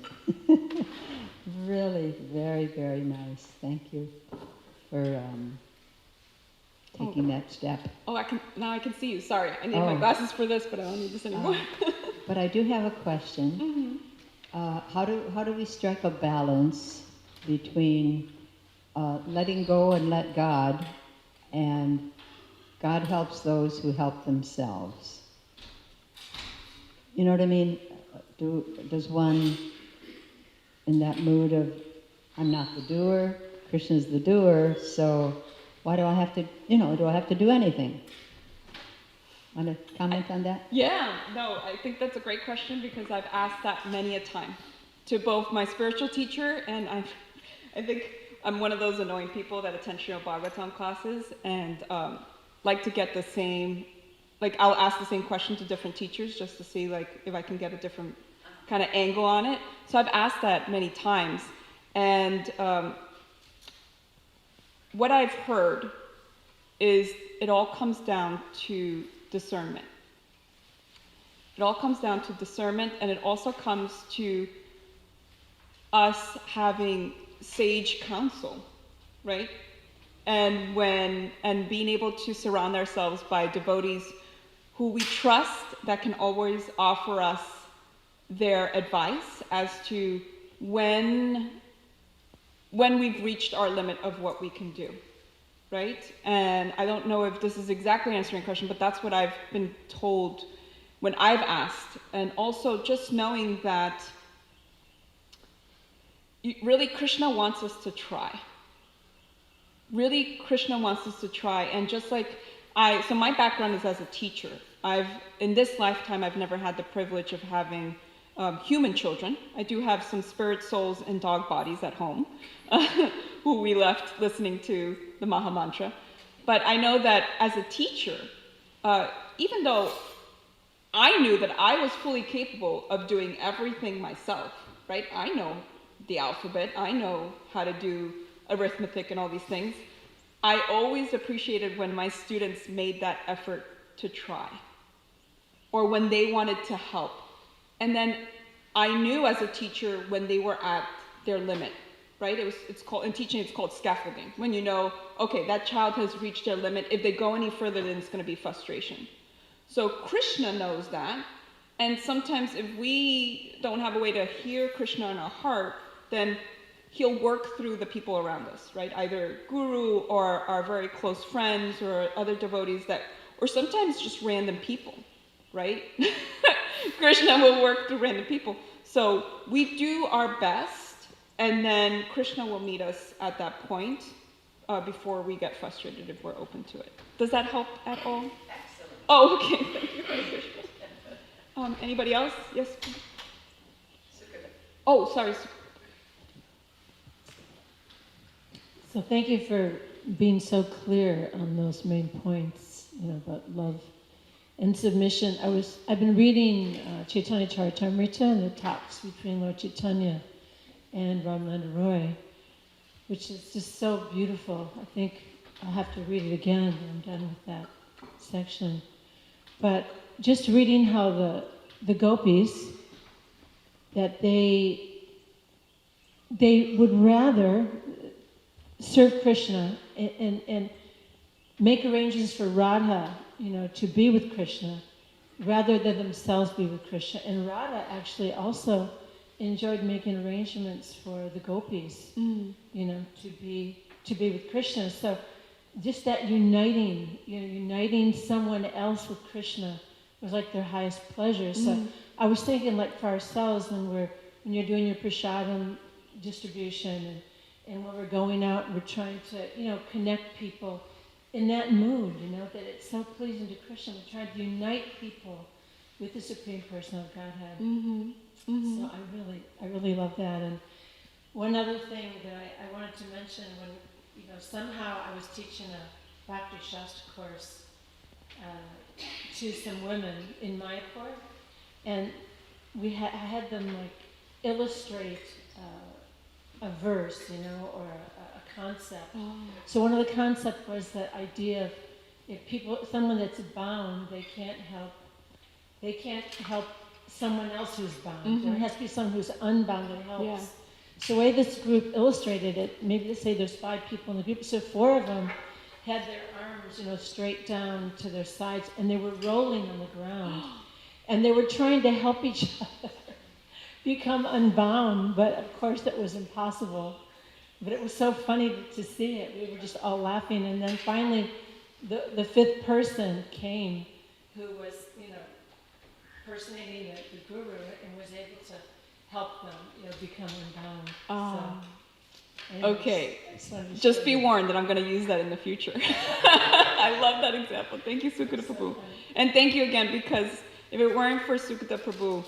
C: Really, very, very nice. Thank you for taking that step.
A: Oh, now I can see you. Sorry, I need my glasses for this, but I don't need this anymore.
C: But I do have a question.
A: Mm-hmm.
C: How do we strike a balance between letting go and let God, and God helps those who help themselves? You know what I mean? Does one, in that mood of, I'm not the doer, Krishna's the doer, so why do I have to, do I have to do anything? Want to comment on that?
A: Yeah, no, I think that's a great question because I've asked that many a time to both my spiritual teacher, and I think I'm one of those annoying people that attend Srimad Bhagavatam classes and like to get the same, I'll ask the same question to different teachers just to see if I can get a different kind of angle on it. So I've asked that many times, and what I've heard is it all comes down to discernment. It all comes down to discernment, and it also comes to us having sage counsel, right? And being able to surround ourselves by devotees who we trust that can always offer us their advice as to when we've reached our limit of what we can do, right? And I don't know if this is exactly answering your question, but that's what I've been told when I've asked, and also just knowing that really Krishna wants us to try. Really, Krishna wants us to try. And just like so my background is as a teacher. In this lifetime, I've never had the privilege of having human children. I do have some spirit souls and dog bodies at home who we left listening to the Maha Mantra. But I know that as a teacher, even though I knew that I was fully capable of doing everything myself, right? I know the alphabet, I know how to do arithmetic and all these things. I always appreciated when my students made that effort to try, or when they wanted to help. And then I knew as a teacher when they were at their limit, right? In teaching, it's called scaffolding. When you know, okay, that child has reached their limit. If they go any further, then it's going to be frustration. So Krishna knows that. And sometimes if we don't have a way to hear Krishna in our heart, then he'll work through the people around us, right? Either guru or our very close friends or other devotees or sometimes just random people, right? Krishna will work through random people. So we do our best, and then Krishna will meet us at that point before we get frustrated if we're open to it. Does that help at all?
D: Excellent.
A: Oh, okay. Thank you, Hare Krishna. Anybody else? Yes? Oh, sorry.
E: So thank you for being so clear on those main points, about love and submission. I've been reading Caitanya Charitamrita and the talks between Lord Caitanya and Ramananda Roy, which is just so beautiful. I think I'll have to read it again when I'm done with that section. But just reading how the gopis, that they would rather serve Krishna and make arrangements for Radha, to be with Krishna, rather than themselves be with Krishna. And Radha actually also enjoyed making arrangements for the gopis, to be with Krishna. So just that uniting someone else with Krishna was like their highest pleasure. So I was thinking, like, for ourselves, when you're doing your prasadam distribution and when we're going out and we're trying to, connect people in that mood, that it's so pleasing to Krishna. We're trying to unite people with the Supreme Person of Godhead. Mm-hmm. Mm-hmm. So I really love that. And one other thing that I wanted to mention, when, somehow I was teaching a Bhakti Shastra course to some women in Mayapur, and I had them illustrate a verse, or a concept. Oh. So one of the concepts was that idea of if someone that's bound, they can't help someone else who's bound. Mm-hmm. There has to be someone who's unbound that helps. Yeah. So the way this group illustrated it, maybe let's say there's 5 people in the group, so 4 of them had their arms, straight down to their sides, and they were rolling on the ground. And they were trying to help each other become unbound, but of course that was impossible. But it was so funny to see it. We were just all laughing, and then finally the 5th person came, who was, personating the guru, and was able to help them, become unbound. So, anyways, okay,
A: just be warned that I'm going to use that in the future. I love that example. Thank you, Sukata Prabhu. And thank you again, because if it weren't for Sukata Prabhu,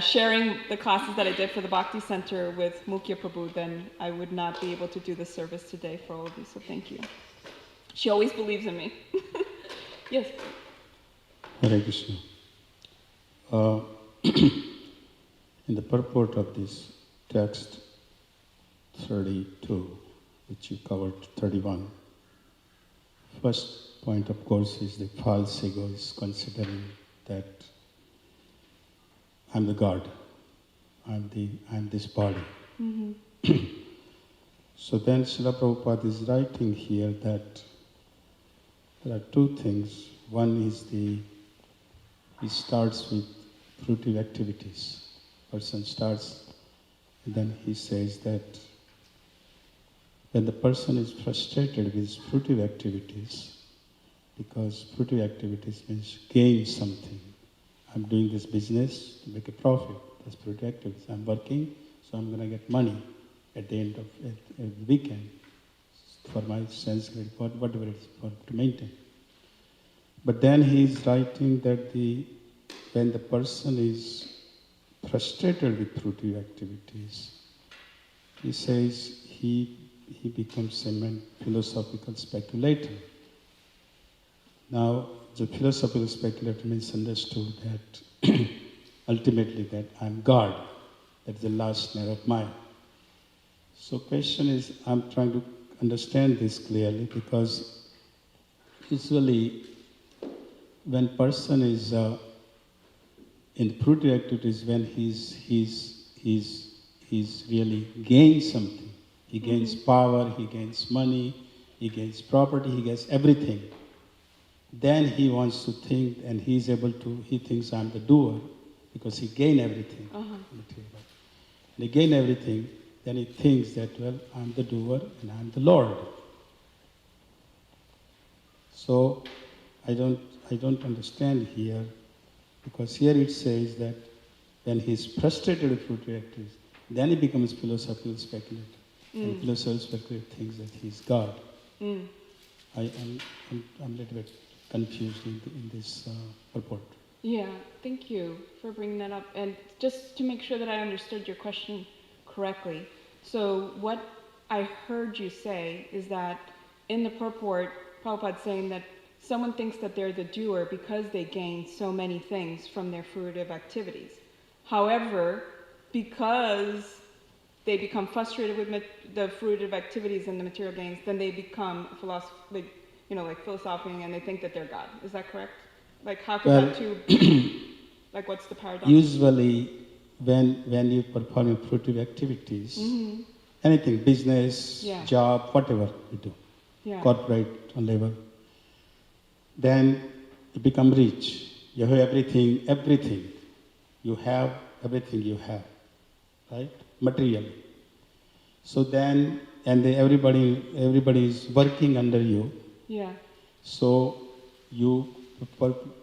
A: sharing the classes that I did for the Bhakti Center with Mukhya Prabhu, then I would not be able to do this service today for all of you, so thank you. She always believes in me. Yes.
F: Hare Krishna. In the purport of this text 32, which you covered 31, first point, of course, is the false ego is considering that I'm the God, I'm this body. Mm-hmm. So then Srila Prabhupada is writing here that there are 2 things. One is he starts with fruitive activities. Person starts, and then he says that when the person is frustrated with his fruitive activities, because fruitive activities means gain something. I'm doing this business to make a profit. That's fruitive activities. I'm working, so I'm going to get money at the end of the weekend for my sense, whatever it is, to maintain. But then he's writing that when the person is frustrated with fruitive activities, he says he becomes a philosophical speculator. Now, the philosophical speculator means understood that ultimately that I'm God. That's the last snare of mine. So question is, I'm trying to understand this clearly because usually when person is in fruitive activities, when he's really gains something. He gains power, he gains money, he gains property, he gets everything. Then he wants to think, and he thinks I'm the doer because he gained everything. And he gained everything, then he thinks that, well, I'm the doer and I'm the Lord. So I don't understand here, because here it says that when he's frustrated with fruitive activities, then he becomes philosophical speculator. And philosophical speculator thinks that he's God. I'm a little bit confused in this purport.
A: Yeah, thank you for bringing that up. And just to make sure that I understood your question correctly. So what I heard you say is that in the purport, Prabhupada's saying that someone thinks that they're the doer because they gain so many things from their fruitive activities. However, because they become frustrated with the fruitive activities and the material gains, then they become philosophizing, and they think that they're God. Is that correct? Like, how could that two be? Like, what's the paradox?
F: Usually, when you perform fruitive activities, anything, business, job, whatever you do, corporate level, then you become rich. You have everything. You have everything you have, right? Materially. So then, everybody is working under you.
A: Yeah.
F: So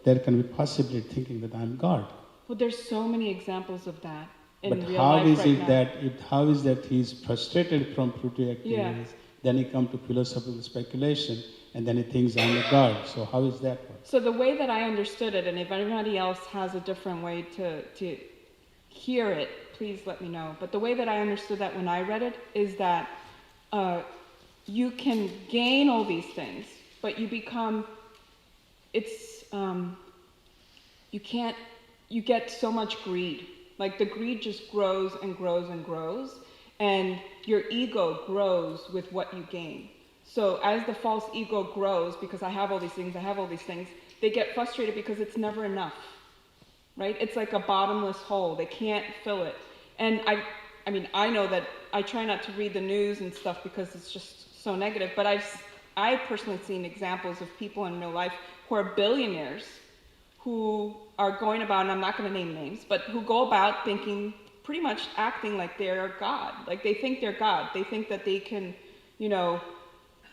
F: there can be possibly thinking that I'm God.
A: Well, there's so many examples of that in
F: But
A: real life right now.
F: how is that he's frustrated from fruitive activities, then he comes to philosophical speculation, and then he thinks I'm a God. So how is that one?
A: So the way that I understood it, and if anybody else has a different way to hear it, please let me know. But the way that I understood that when I read it is that you can gain all these things, but you become, you get so much greed. Like the greed just grows and grows and grows, and your ego grows with what you gain. So as the false ego grows, because I have all these things, they get frustrated because it's never enough, right? It's like a bottomless hole. They can't fill it. And I know that I try not to read the news and stuff because it's just so negative, but I've personally seen examples of people in real life who are billionaires who are going about, and I'm not going to name names, but who go about thinking, pretty much acting like they're God. Like they think they're God. They think that they can,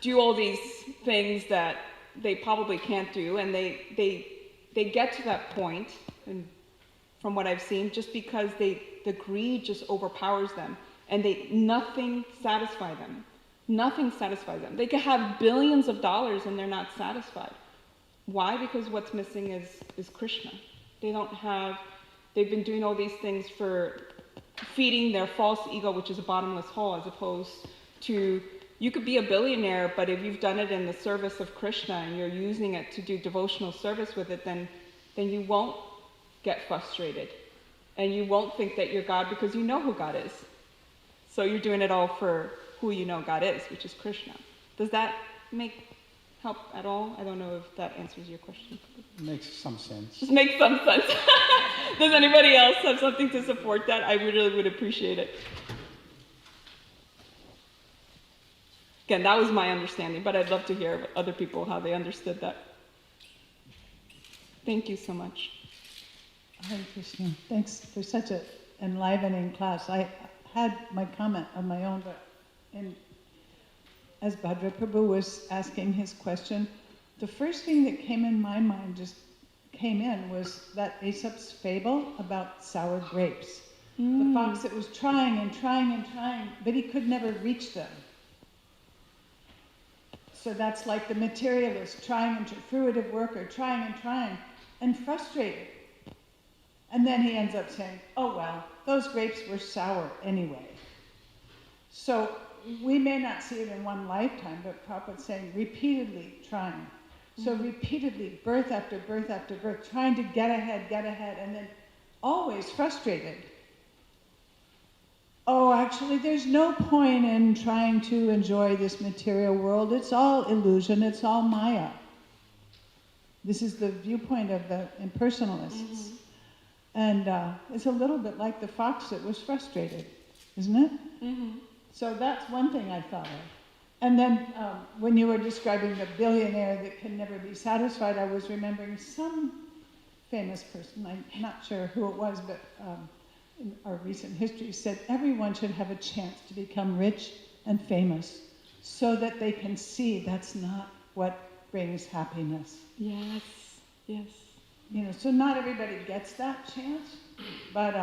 A: do all these things that they probably can't do, and they get to that point, and from what I've seen, just because the greed just overpowers them, and nothing satisfies them. Nothing satisfies them. They could have billions of dollars and they're not satisfied. Why? Because what's missing is Krishna. They've been doing all these things for feeding their false ego, which is a bottomless hole, as opposed to, you could be a billionaire, but if you've done it in the service of Krishna and you're using it to do devotional service with it, then you won't get frustrated. And you won't think that you're God because you know who God is. So you're doing it all for who you know God is, which is Krishna. Does that help at all? I don't know if that answers your question.
F: Makes some sense.
A: Just makes some sense. Does anybody else have something to support that? I really would appreciate it. Again, that was my understanding, but I'd love to hear other people how they understood that. Thank you so much.
D: Hare Krishna. Thanks for such an enlivening class. I had my comment of my own, but as Bhadra Prabhu was asking his question, the first thing that came in my mind was that Aesop's fable about sour grapes. The fox that was trying and trying and trying, but he could never reach them. So that's like the materialist trying and fruitive worker trying and frustrated. And then he ends up saying, oh well, those grapes were sour anyway. So we may not see it in one lifetime, but Prabhupada's saying repeatedly trying. So repeatedly, birth after birth after birth, trying to get ahead, and then always frustrated. Oh, actually, there's no point in trying to enjoy this material world. It's all illusion, it's all Maya. This is the viewpoint of the impersonalists. And it's a little bit like the fox that was frustrated, isn't it? So that's one thing I thought of. And then when you were describing the billionaire that can never be satisfied, I was remembering some famous person, I'm not sure who it was, but in our recent history said everyone should have a chance to become rich and famous so that they can see that's not what brings happiness.
A: Yes, yes.
D: You know, so not everybody gets that chance, but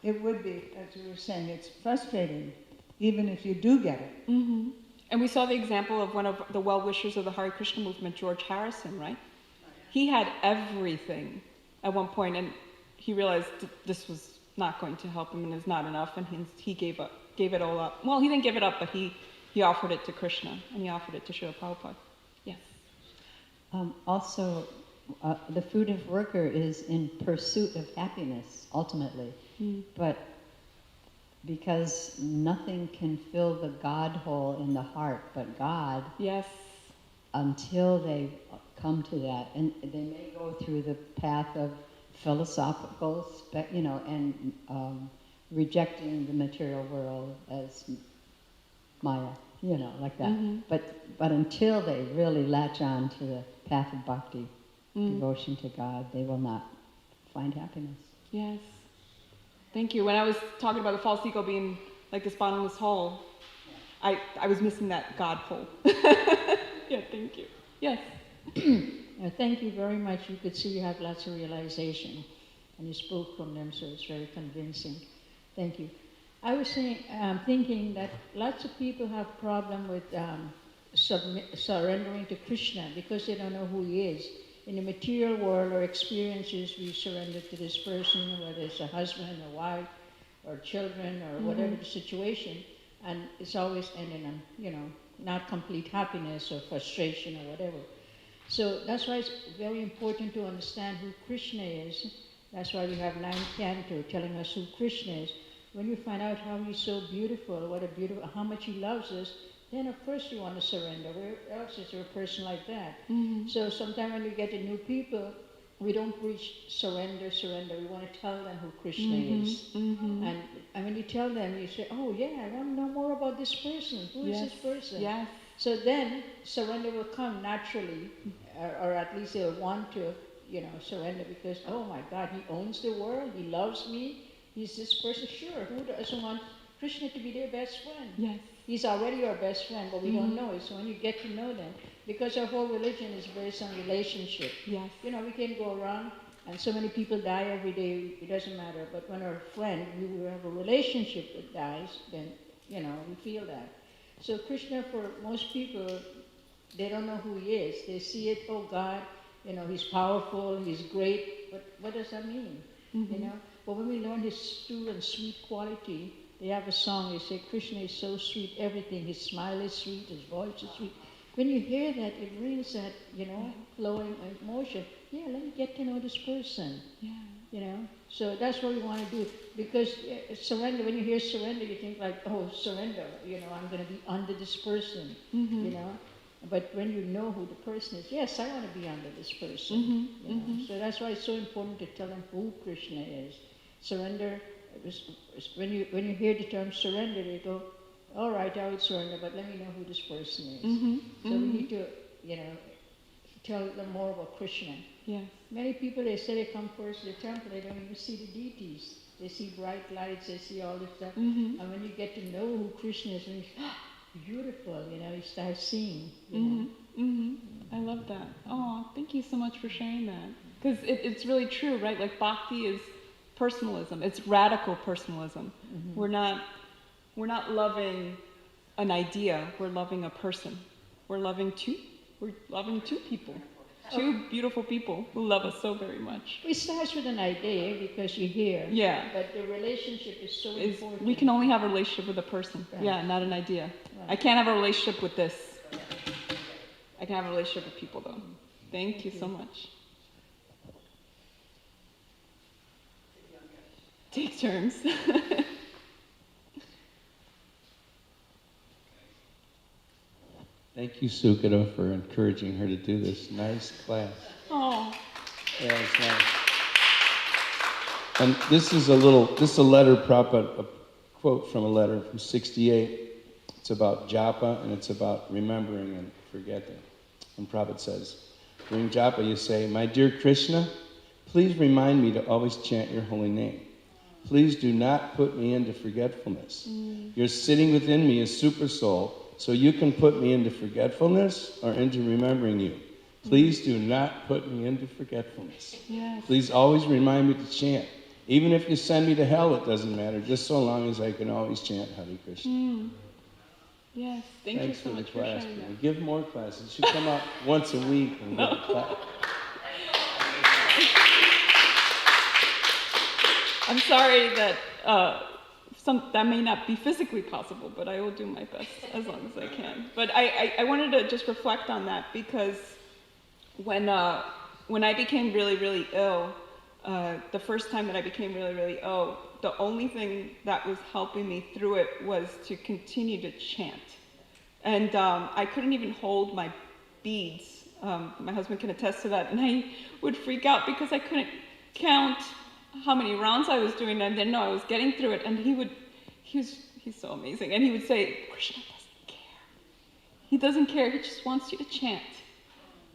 D: it would be, as you were saying, it's frustrating, even if you do get it.
A: And we saw the example of one of the well-wishers of the Hare Krishna movement, George Harrison, right? He had everything at one point, and he realized this was not going to help him and is not enough, and he gave it all up. Well, he didn't give it up, but he offered it to Krishna, and he offered it to Srila Prabhupada. Yes.
C: Also, the fruitive worker is in pursuit of happiness, ultimately. But because nothing can fill the God hole in the heart but God.
A: Yes.
C: Until they come to that, and they may go through the path of philosophical, and rejecting the material world as Maya, like that. But until they really latch on to the path of bhakti, devotion to God, they will not find happiness.
A: Yes. Thank you. When I was talking about the false ego being like this bottomless hole, I was missing that God hole. Yeah, thank you. Yes.
G: Thank you very much. You could see you have lots of realization, and you spoke from them, so it's very convincing. Thank you. I was thinking that lots of people have problem with surrendering to Krishna because they don't know who he is. In the material world or experiences, we surrender to this person, whether it's a husband, a wife, or children, or whatever the situation, and it's always ending on, not complete happiness or frustration or whatever. So that's why it's very important to understand who Krishna is. That's why we have 9th canto telling us who Krishna is. When you find out how he's so beautiful, how much he loves us, then of course you want to surrender. Where else is there a person like that? So sometimes when you get to new people, we don't preach surrender. We want to tell them who Krishna is. And when you tell them, you say, oh yeah, I want to know more about this person. Who is this person?
A: Yes.
G: So then surrender will come naturally, or at least they'll want to, surrender because, oh my God, he owns the world, he loves me, he's this person. Sure, who doesn't want Krishna to be their best friend?
A: Yes.
G: He's already our best friend, but we don't know it. So when you get to know them, because our whole religion is based on relationship.
A: Yes.
G: We can go around and so many people die every day, it doesn't matter. But when our friend who we have a relationship with dies, then, we feel that. So Krishna, for most people, they don't know who he is. They see it, oh God, he's powerful, he's great, but what does that mean? But when we learn his true and sweet quality, they have a song, they say, Krishna is so sweet, everything, his smile is sweet, his voice is sweet. When you hear that, it brings that, flowing emotion. Yeah, let me get to know this person. Yeah. So that's what we want to do. Because surrender, when you hear surrender, you think like, oh, surrender, I'm going to be under this person, But when you know who the person is, yes, I want to be under this person. So that's why it's so important to tell them who Krishna is. Surrender, when you hear the term surrender, you go, all right, I would surrender, but let me know who this person is. So we need to, tell them more about Krishna.
A: Yes.
G: Many people, they say they come first to the temple, they don't even see the deities. They see bright lights, they see all this stuff. And when you get to know who Krishna is, and you say, beautiful, you start seeing.
A: I love that. Oh, thank you so much for sharing that. Because it's really true, right? Like bhakti is personalism. It's radical personalism.
G: Mm-hmm.
A: We're not loving an idea. We're loving a person. We're loving two people. Two beautiful people who love us so very much.
G: It starts with an idea because you're here.
A: Yeah.
G: But the relationship is so important.
A: We can only have a relationship with a person.
G: Right.
A: Yeah, not an idea.
G: Right.
A: I can't have a relationship with this. I can have a relationship with people though. Thank you so much. Take turns.
H: Thank you, Sukita, for encouraging her to do this. Nice class.
A: Oh.
H: Yeah, it's nice. And this is a letter, Prabhupada, a quote from a letter from 68. It's about japa, and it's about remembering and forgetting. And Prabhupada says, during japa you say, "My dear Krishna, please remind me to always chant your holy name. Please do not put me into forgetfulness. You're sitting within me as super soul, so you can put me into forgetfulness or into remembering you. Please do not put me into forgetfulness.
A: Yes.
H: Please always remind me to chant. Even if you send me to hell, it doesn't matter, just so long as I can always chant Hare Krishna."
A: Yes, thanks
H: you
A: so
H: for the
A: much for
H: class.
A: sharing that.
H: Give more classes. You should come out once a week and give a class.
A: I'm sorry that that may not be physically possible, but I will do my best as long as I can. But I wanted to just reflect on that because when I became really, really ill, the first time that I became really, really ill, the only thing that was helping me through it was to continue to chant. And I couldn't even hold my beads. My husband can attest to that. And I would freak out because I couldn't count how many rounds I was doing. And I didn't know I was getting through it. And he's so amazing. And he would say, "Krishna doesn't care. He doesn't care. He just wants you to chant."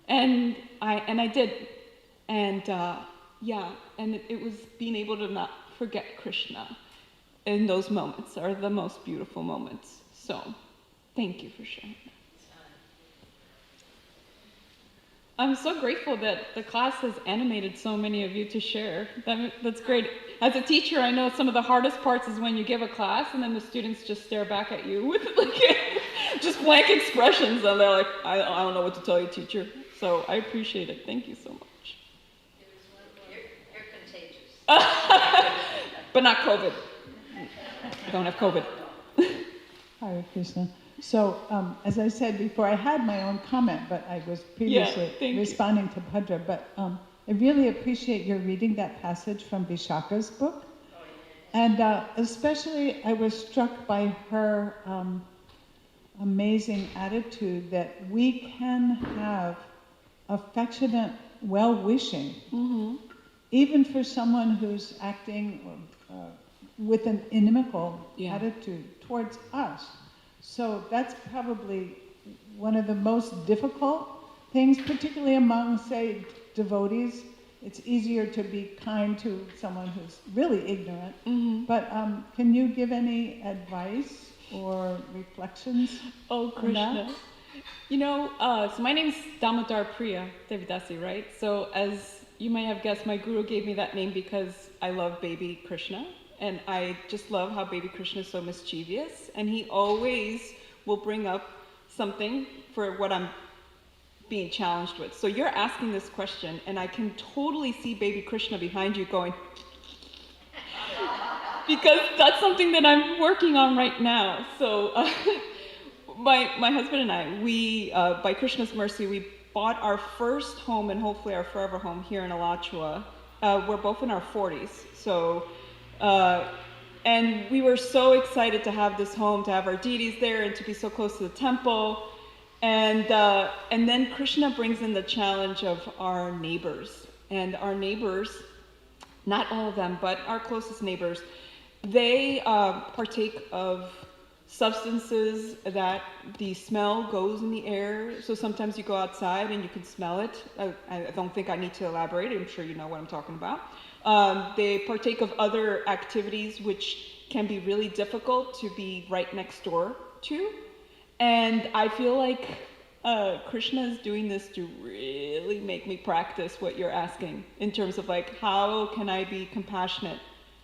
A: And I did. And and it was being able to not forget Krishna in those moments are the most beautiful moments. So thank you for sharing that. I'm so grateful that the class has animated so many of you to share. That's great. As a teacher, I know some of the hardest parts is when you give a class and then the students just stare back at you with just blank expressions and they're like, I don't know what to tell you, teacher. So I appreciate it. Thank you so much.
I: You're contagious.
A: But not COVID. I don't have COVID.
D: Hare Krishna. So, as I said before, I had my own comment, but I was previously responding to Bhadra. But I really appreciate your reading that passage from Vishaka's book. And especially, I was struck by her amazing attitude that we can have affectionate well-wishing, even for someone who's acting with an inimical attitude towards us. So that's probably one of the most difficult things, particularly among, say, devotees. It's easier to be kind to someone who's really ignorant. But can you give any advice or reflections?
A: Oh, Krishna. You know, so my name's Damodar Priya Devidasi, right? So as you may have guessed, my guru gave me that name because I love baby Krishna. And I just love how baby Krishna is so mischievous. And he always will bring up something for what I'm being challenged with. So you're asking this question, and I can totally see baby Krishna behind you going, because that's something that I'm working on right now. So my husband and I, we, by Krishna's mercy, we bought our first home and hopefully our forever home here in Alachua. We're both in our 40s. So, and we were so excited to have this home, to have our deities there, and to be so close to the temple. And then Krishna brings in the challenge of our neighbors. And our neighbors, not all of them, but our closest neighbors, they partake of substances that the smell goes in the air. So sometimes you go outside and you can smell it. I don't think I need to elaborate. I'm sure you know what I'm talking about. They partake of other activities which can be really difficult to be right next door to. And I feel like Krishna is doing this to really make me practice what you're asking in terms of like, how can I be compassionate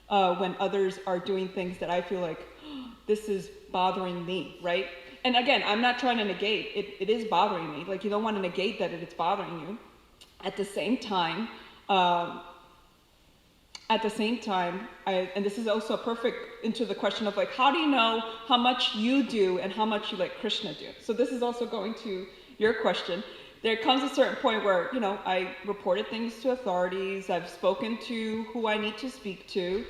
A: when others are doing things that I feel like, oh, this is bothering me, right? And again, I'm not trying to negate, it is bothering me. Like, you don't want to negate that it's bothering you. At the same time, and this is also perfect into the question of like, how do you know how much you do and how much you let Krishna do? So this is also going to your question. There comes a certain point where, you know, I reported things to authorities, I've spoken to who I need to speak to,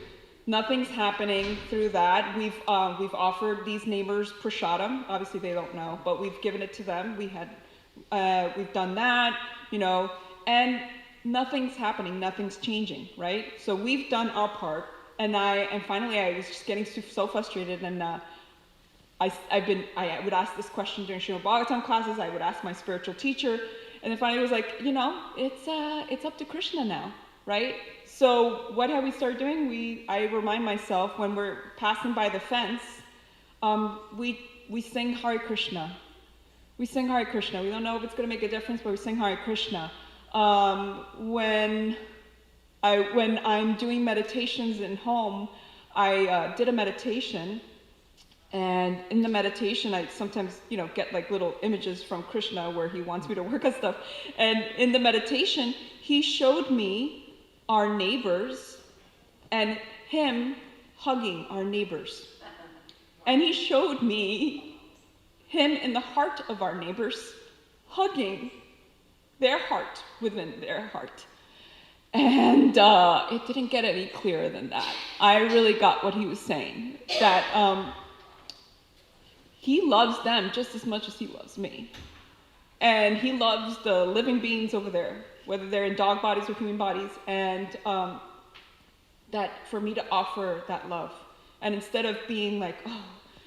A: nothing's happening through that. We've offered these neighbors prasadam, obviously they don't know, but we've given it to them. We've done that, you know, and nothing's happening, nothing's changing, right? So we've done our part, and finally I was just getting so frustrated, and I would ask this question during Srimad Bhagavatam classes, I would ask my spiritual teacher, and then finally it was like, you know, it's up to Krishna now, right? So what have we started doing? I remind myself when we're passing by the fence, we sing Hare Krishna. We sing Hare Krishna. We don't know if it's going to make a difference, but we sing Hare Krishna. When I'm doing meditations in home, I did a meditation, and in the meditation I sometimes, you know, get like little images from Krishna where he wants me to work on stuff. And in the meditation, he showed me our neighbors and him hugging our neighbors. And he showed me him in the heart of our neighbors hugging their heart within their heart. And it didn't get any clearer than that. I really got what he was saying, that he loves them just as much as he loves me. And he loves the living beings over there, whether they're in dog bodies or human bodies, and that for me to offer that love. And instead of being like, oh,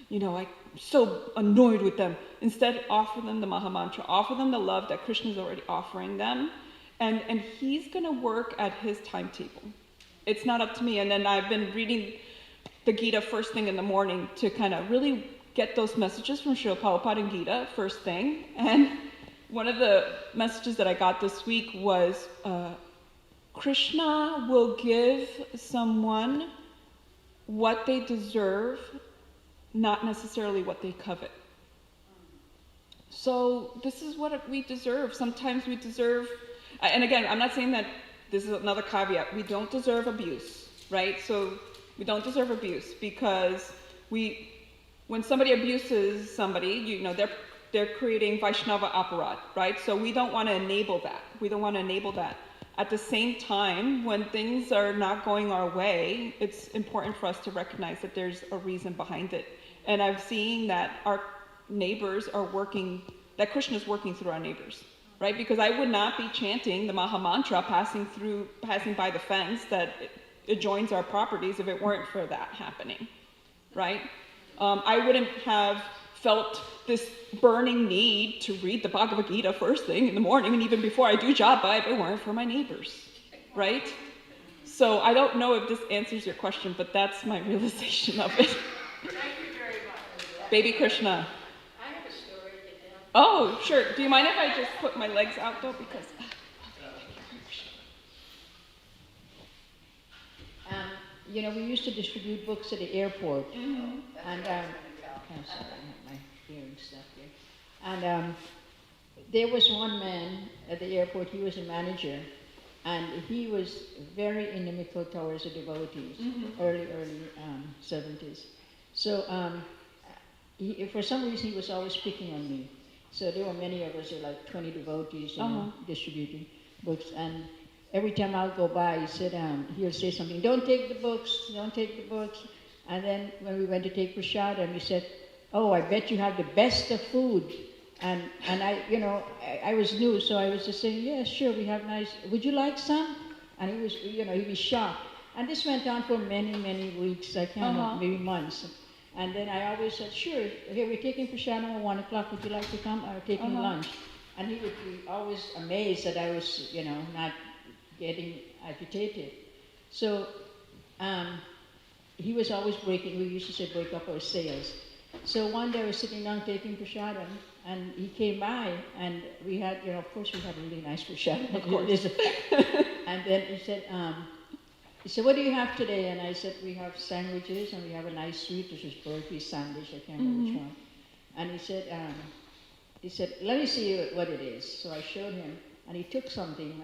A: you know, I'm so annoyed with them, instead offer them the Maha Mantra, offer them the love that Krishna is already offering them, and he's going to work at his timetable. It's not up to me. And then I've been reading the Gita first thing in the morning to kind of really get those messages from Srila Prabhupada and Gita first thing. And one of the messages that I got this week was, Krishna will give someone what they deserve, not necessarily what they covet. So this is what we deserve. Sometimes we deserve, and again, I'm not saying that, this is another caveat, we don't deserve abuse, right? So we don't deserve abuse because when somebody abuses somebody, you know, they're creating Vaishnava aparat, right? So we don't want to enable that. We don't want to enable that. At the same time, when things are not going our way, it's important for us to recognize that there's a reason behind it. And I'm seeing that our neighbors are working, that Krishna is working through our neighbors, right? Because I would not be chanting the Maha Mantra passing by the fence that adjoins our properties if it weren't for that happening, right? I wouldn't have felt this burning need to read the Bhagavad Gita first thing in the morning and even before I do japa if it weren't for my neighbors, right? So I don't know if this answers your question, but that's my realization of it.
I: Thank you very much.
A: Baby Krishna.
I: I have a story to tell.
A: Oh, sure. Do you mind if I just put my legs out though? Because.
G: You know, we used to distribute books at the airport, and I'm sorry, I have my hearing stuff here. And there was one man at the airport. He was a manager, and he was very inimical towards the devotees, early 70s. So for some reason, he was always picking on me. So there were many of us, there were like 20 devotees, you know, distributing books. And every time I'll go by, he'll say something, don't take the books, don't take the books. And then when we went to take prasadam, he said, oh, I bet you have the best of food. And I, you know, I was new, so I was just saying, yeah, sure, we have nice, would you like some? And he was, you know, he was shocked. And this went on for many, many weeks, I can't remember, maybe months. And then I always said, sure, here we're taking prasadam at 1 o'clock, would you like to come? Or taking lunch. And he would be always amazed that I was, you know, not getting agitated. So he was always breaking, we used to say break up our sales. So one day I was sitting down taking prasadam, and he came by, and we had, of course we had a really nice prasadam. Of course. And then he said, what do you have today? And I said, we have sandwiches, and we have a nice sweet, which is burfi sandwich, I can't remember which one. And he said, let me see what it is. So I showed him, and he took something.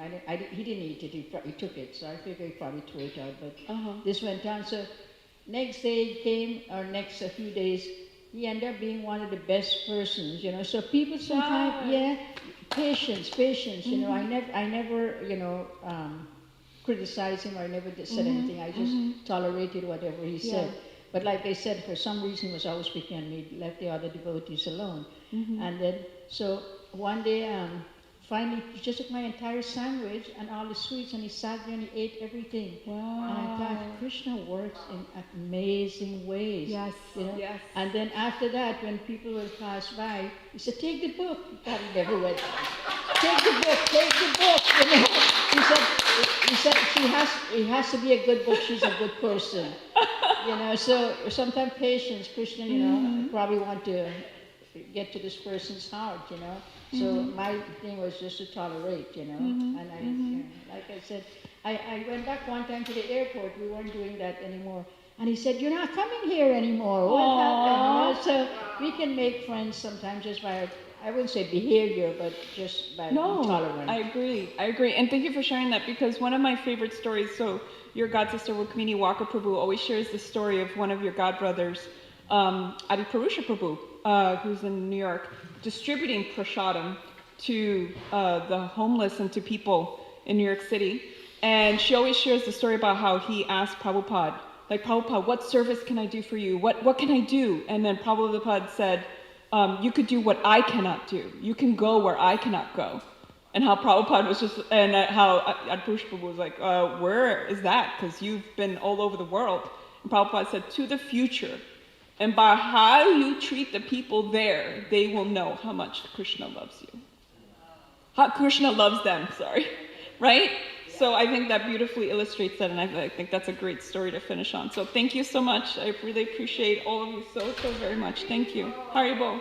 G: He didn't eat it, he took it, so I figured he probably threw it out, but this went down. So next day he came, or next a few days, he ended up being one of the best persons, So people sometimes, patience, I never, criticized him, or I never said anything. I just tolerated whatever he said. But like I said, for some reason he was always picking on me, left the other devotees alone. And then, so one day, finally, he just took my entire sandwich and all the sweets, and he sat there and he ate everything.
A: Wow.
G: And I thought, Krishna works in amazing ways.
A: Yes. Yes.
G: And then after that, when people would pass by, he said, take the book. God, he never read. Take the book. He said, it has to be a good book. She's a good person. So sometimes patience, Krishna, probably want to get to this person's heart, So my thing was just to tolerate, And like I said, I went back one time to the airport. We weren't doing that anymore. And he said, you're not coming here anymore. What happened? So we can make friends sometimes just by, I wouldn't say behavior, but just by being tolerant.
A: I agree. And thank you for sharing that, because one of my favorite stories, so your god sister Rukmini Walker Prabhu always shares the story of one of your god brothers, Adi Purusha Prabhu, who's in New York, distributing prasadam to the homeless and to people in New York City. And she always shares the story about how he asked Prabhupada, like, Prabhupada, what service can I do for you? What can I do? And then Prabhupada said, you could do what I cannot do. You can go where I cannot go. And how Prabhupada was just, and how Adi Purusha Prabhu was like, where is that? Because you've been all over the world. And Prabhupada said, to the future. And by how you treat the people there, they will know how much Krishna loves you. How Krishna loves them, right? So I think that beautifully illustrates that, and I think that's a great story to finish on. So thank you so much. I really appreciate all of you so very much. Thank you. Haribol.